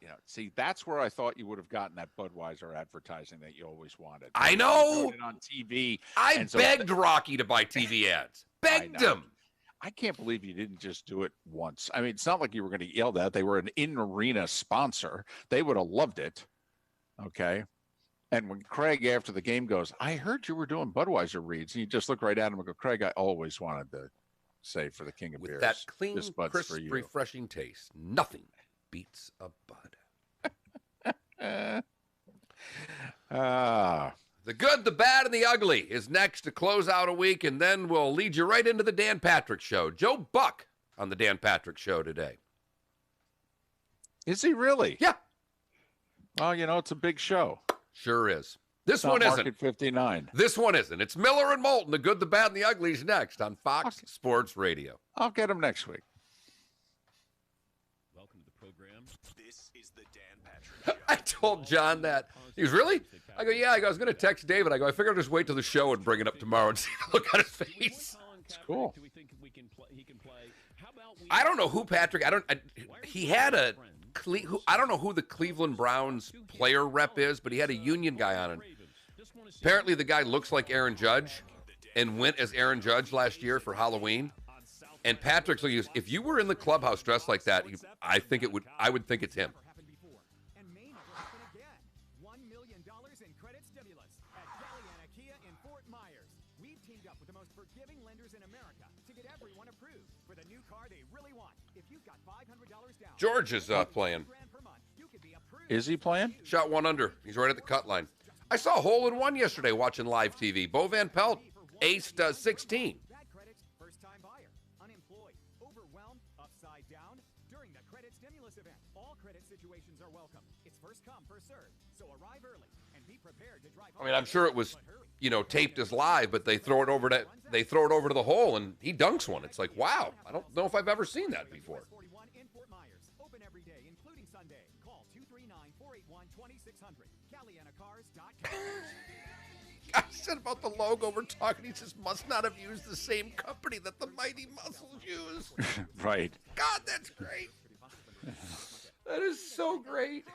that's where I thought you would have gotten that Budweiser advertising that you always wanted. I know. On TV. I begged Rocky to buy TV ads. Begged him. I can't believe you didn't just do it once. I mean, it's not like you were going to yell that. They were an in-arena sponsor. They would have loved it. Okay. And when Craig, after the game, goes, I heard you were doing Budweiser reads. And you just look right at him and go, Craig, I always wanted to say for the King of With Beers. that clean, this Bud's crisp, for you. refreshing taste, nothing beats a Bud. The good, the bad, and the ugly is next to close out a week, and then we'll lead you right into the Dan Patrick Show. Joe Buck on the Dan Patrick Show today. Is he really? Yeah. Oh, it's a big show. Sure is. This Not one isn't. Market 59. This one isn't. It's Miller and Moulton, the good, the bad, and the ugly is next on Fox Sports Radio. I'll get him next week. Welcome to the program. This is the Dan Patrick Show. I told John that. He goes, really? I go, yeah. I go, I was going to text David. I go, I figured I'll just wait till the show and bring it up tomorrow and see the look on his face. It's cool. I don't know who Patrick, he had I don't know who the Cleveland Browns player rep is, but he had a union guy on it. Apparently the guy looks like Aaron Judge and went as Aaron Judge last year for Halloween. And Patrick's like, if you were in the clubhouse dressed like that, I would think it's him. George is playing. Is he playing? Shot 1 under. He's right at the cut line. I saw a hole in one yesterday watching live TV. Bo Van Pelt aced 16. First-time buyer, unemployed, overwhelmed, upside down. During the credit stimulus event, all credit situations are welcome. It's first come, first served. So arrive early and be prepared to drive. I mean, I'm sure it was, taped as live, but they throw it over to the hole and he dunks one. It's like, wow. I don't know if I've ever seen that before. Open every day, including Sunday. Call 239-481-2600. CalianaCars.com. I said about the logo we're talking, he says, must not have used the same company that the Mighty Muscles use. Right. God, that's great. That is so great.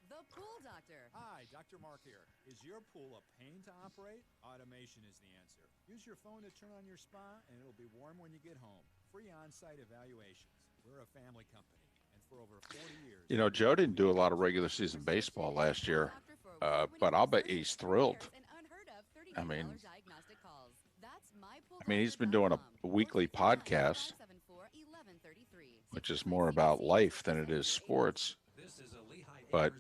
The Pool Doctor. Hi, Dr. Mark here. Is your pool a pain to operate? Automation is the answer. Use your phone to turn on your spa, and it'll be warm when you get home. Free on-site evaluations. We're a family company, and for over 40 years... Joe didn't do a lot of regular season baseball last year, but I'll bet he's thrilled. I mean, he's been doing a weekly podcast, which is more about life than it is sports. But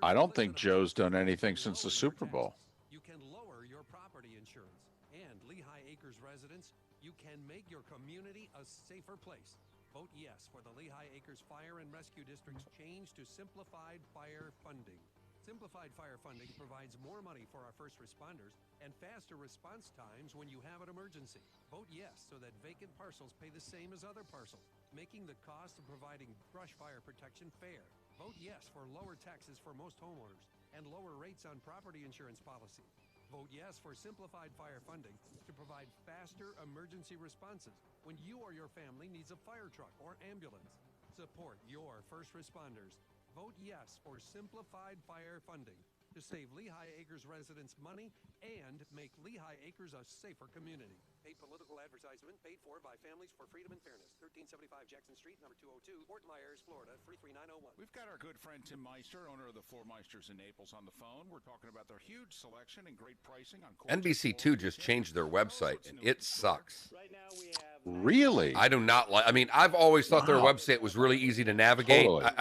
I don't think Joe's done anything since the Super Bowl. You can lower your property insurance. And Lehigh Acres residents, you can make your community a safer place. Vote yes for the Lehigh Acres Fire and Rescue District's change to simplified fire funding. Simplified fire funding provides more money for our first responders and faster response times when you have an emergency. Vote yes so that vacant parcels pay the same as other parcels, making the cost of providing brush fire protection fair. Vote yes for lower taxes for most homeowners and lower rates on property insurance policy. Vote yes for simplified fire funding to provide faster emergency responses when you or your family needs a fire truck or ambulance. Support your first responders. Vote yes for simplified fire funding to save Lehigh Acres residents money and make Lehigh Acres a safer community. A political advertisement paid for by Families for Freedom and Fairness, 1375 Jackson Street, number 202, Fort Myers, Florida, 33901. We've got our good friend Tim Meister, owner of the Floor Meisters in Naples, on the phone. We're talking about their huge selection and great pricing on NBC2 just changed their website, and it sucks. Really? I do not like. I mean, I've always thought their website was really easy to navigate. Totally.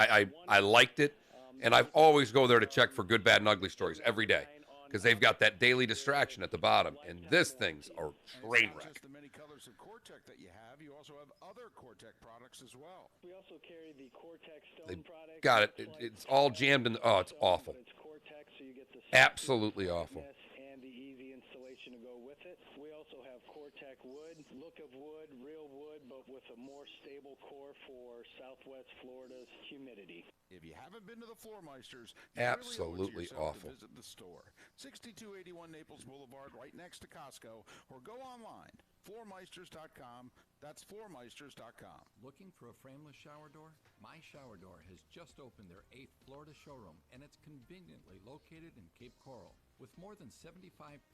I liked it, and I've always go there to check for good, bad, and ugly stories every day because they've got that daily distraction at the bottom, and this thing's a train wreck. Just the many colors of Cortec that you have, you also have other Cortec products as well. We also carry the Cortec They Stone product. got it. It's all jammed in. Oh, it's awful. It's Cortec, so you get the Absolutely awful. and the easy installation to go with it. We also have Cortec wood, look of wood, real wood, but with a more stable core for Southwest Florida's humidity. If you haven't been to the Floor Meisters, Absolutely awful. Visit the store, 6281 Naples Boulevard, right next to Costco, or go online, floormeisters.com. That's floormeisters.com. Looking for a frameless shower door? My Shower Door has just opened their 8th Florida showroom, and it's conveniently located in Cape Coral. With more than 75,000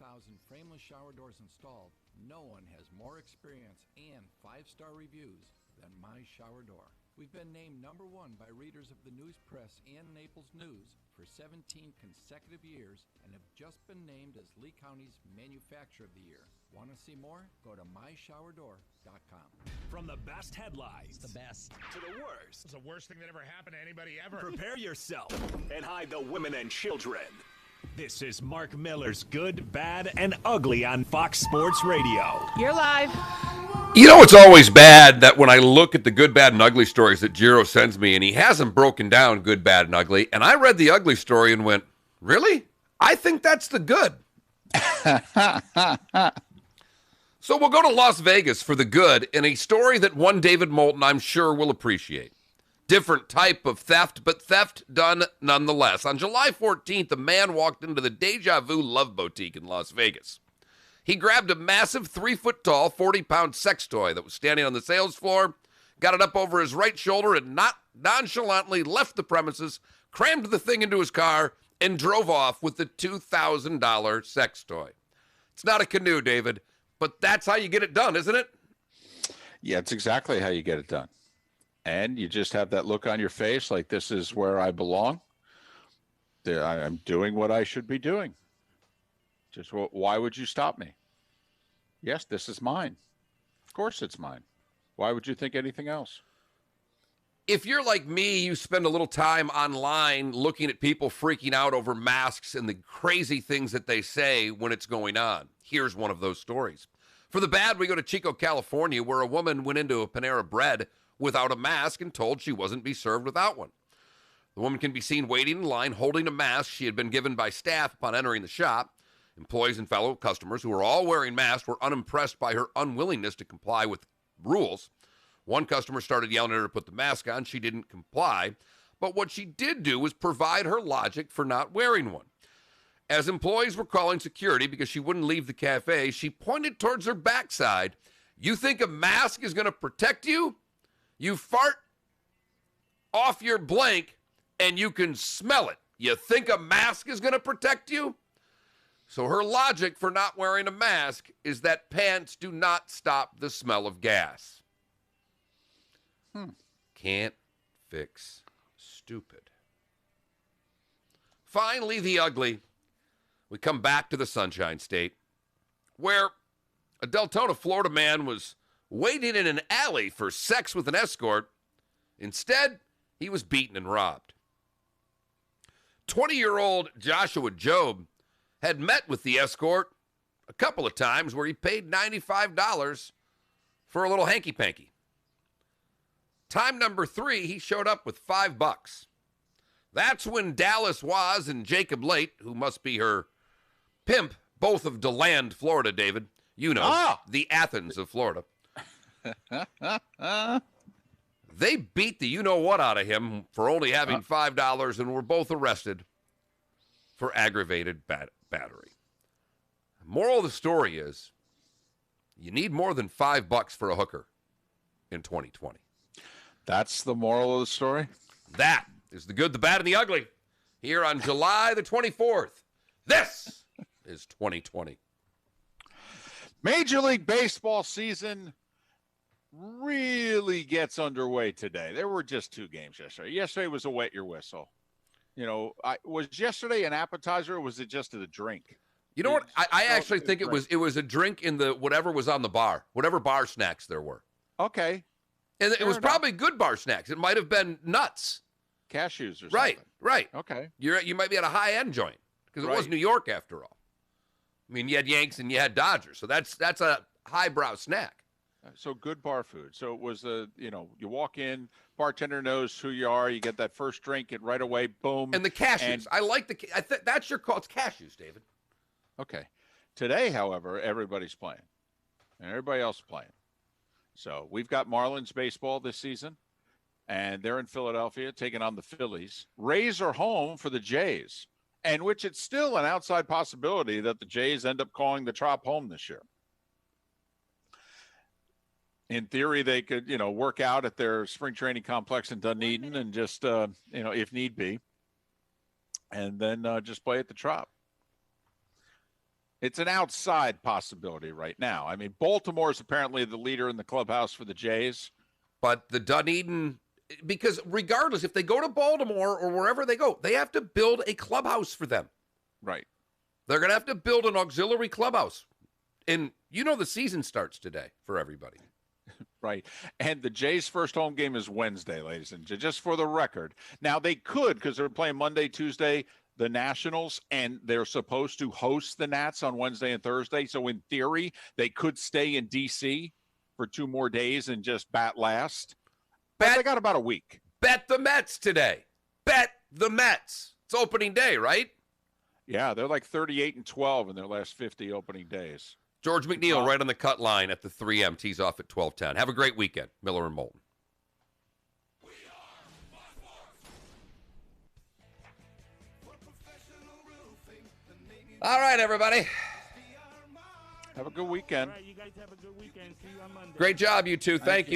frameless shower doors installed, no one has more experience and 5-star reviews than My Shower Door. We've been named #1 by readers of the News Press and Naples News for 17 consecutive years and have just been named as Lee County's Manufacturer of the Year. Want to see more? Go to myshowerdoor.com. From the best headlines, The best. to the worst, It's the worst thing that ever happened to anybody ever. prepare yourself and hide the women and children. This is Mark Miller's Good, Bad, and Ugly on Fox Sports Radio. You're live. You know, it's always bad that when I look at the good, bad, and ugly stories that Jiro sends me, and he hasn't broken down good, bad, and ugly, and I read the ugly story and went, really? I think that's the good. So we'll go to Las Vegas for the good in a story that one David Moulton, I'm sure, will appreciate. Different type of theft, but theft done nonetheless. On July 14th, a man walked into the Deja Vu Love Boutique in Las Vegas. He grabbed a massive 3-foot-tall, 40-pound sex toy that was standing on the sales floor, got it up over his right shoulder, and nonchalantly left the premises, crammed the thing into his car, and drove off with the $2,000 sex toy. It's not a canoe, David, but that's how you get it done, isn't it? Yeah, it's exactly how you get it done. And you just have that look on your face like, this is where I belong. I'm doing what I should be doing. Just why would you stop me? Yes, this is mine. Of course it's mine. Why would you think anything else? If you're like me, you spend a little time online looking at people freaking out over masks and the crazy things that they say when it's going on. Here's one of those stories. For the bad, we go to Chico, California, where a woman went into a Panera Bread without a mask and told she wasn't be served without one. The woman can be seen waiting in line holding a mask she had been given by staff upon entering the shop. Employees and fellow customers who were all wearing masks were unimpressed by her unwillingness to comply with rules. One customer started yelling at her to put the mask on. She didn't comply. But what she did do was provide her logic for not wearing one. As employees were calling security because she wouldn't leave the cafe, she pointed towards her backside. You think a mask is going to protect you? You fart off your blank and you can smell it. You think a mask is going to protect you? So her logic for not wearing a mask is that pants do not stop the smell of gas. Can't fix stupid. Finally, the ugly. We come back to the Sunshine State, where a Deltona, Florida man was waiting in an alley for sex with an escort. Instead, he was beaten and robbed. 20-year-old Joshua Job had met with the escort a couple of times where he paid $95 for a little hanky-panky. Time number 3, he showed up with $5. That's when Dallas Waz and Jacob Late, who must be her pimp, both of DeLand, Florida, David. You know, the Athens of Florida. They beat the you-know-what out of him for only having $5 and were both arrested for aggravated battery. Moral of the story is, you need more than $5 for a hooker in 2020. That's the moral of the story? That is the good, the bad, and the ugly here on July the 24th. This is 2020. Major League Baseball season really gets underway today. There were just 2 games yesterday. Yesterday was a wet your whistle. You know, was yesterday an appetizer or was it just a drink? You know what? I actually think it was a drink in the whatever was on the bar, whatever bar snacks there were. Okay. And it was probably good bar snacks. It might have been nuts. Cashews or something. Right. Okay. You might be at a high-end joint because it was New York after all. I mean, you had Yanks and you had Dodgers, so that's a highbrow snack. So good bar food. So it was you walk in, bartender knows who you are, you get that first drink, and right away, boom. And the cashews. I like that's your call. It's cashews, David. Okay. Today, however, everybody's playing, and everybody else is playing. So we've got Marlins baseball this season, and they're in Philadelphia taking on the Phillies. Rays are home for the Jays, and which it's still an outside possibility that the Jays end up calling the Trop home this year. In theory, they could, work out at their spring training complex in Dunedin and just, if need be, and then just play at the Trop. It's an outside possibility right now. I mean, Baltimore is apparently the leader in the clubhouse for the Jays. But the Dunedin because regardless, if they go to Baltimore or wherever they go, they have to build a clubhouse for them. Right. They're going to have to build an auxiliary clubhouse. And the season starts today for everybody. Right. And the Jays' first home game is Wednesday, ladies and gentlemen, just for the record. Now, they could, because they're playing Monday, Tuesday, the Nationals, and they're supposed to host the Nats on Wednesday and Thursday. So, in theory, they could stay in D.C. for 2 more days and just bat last. But they got about a week. Bet the Mets today. Bet the Mets. It's opening day, right? Yeah, they're like 38-12 in their last 50 opening days. George McNeil right on the cut line at the 3M. Tees off at 12:10. Have a great weekend. Miller and Moulton. All right, everybody. Have a good weekend. All right, you guys have a good weekend. See you on Monday. Great job, you two. Thank you.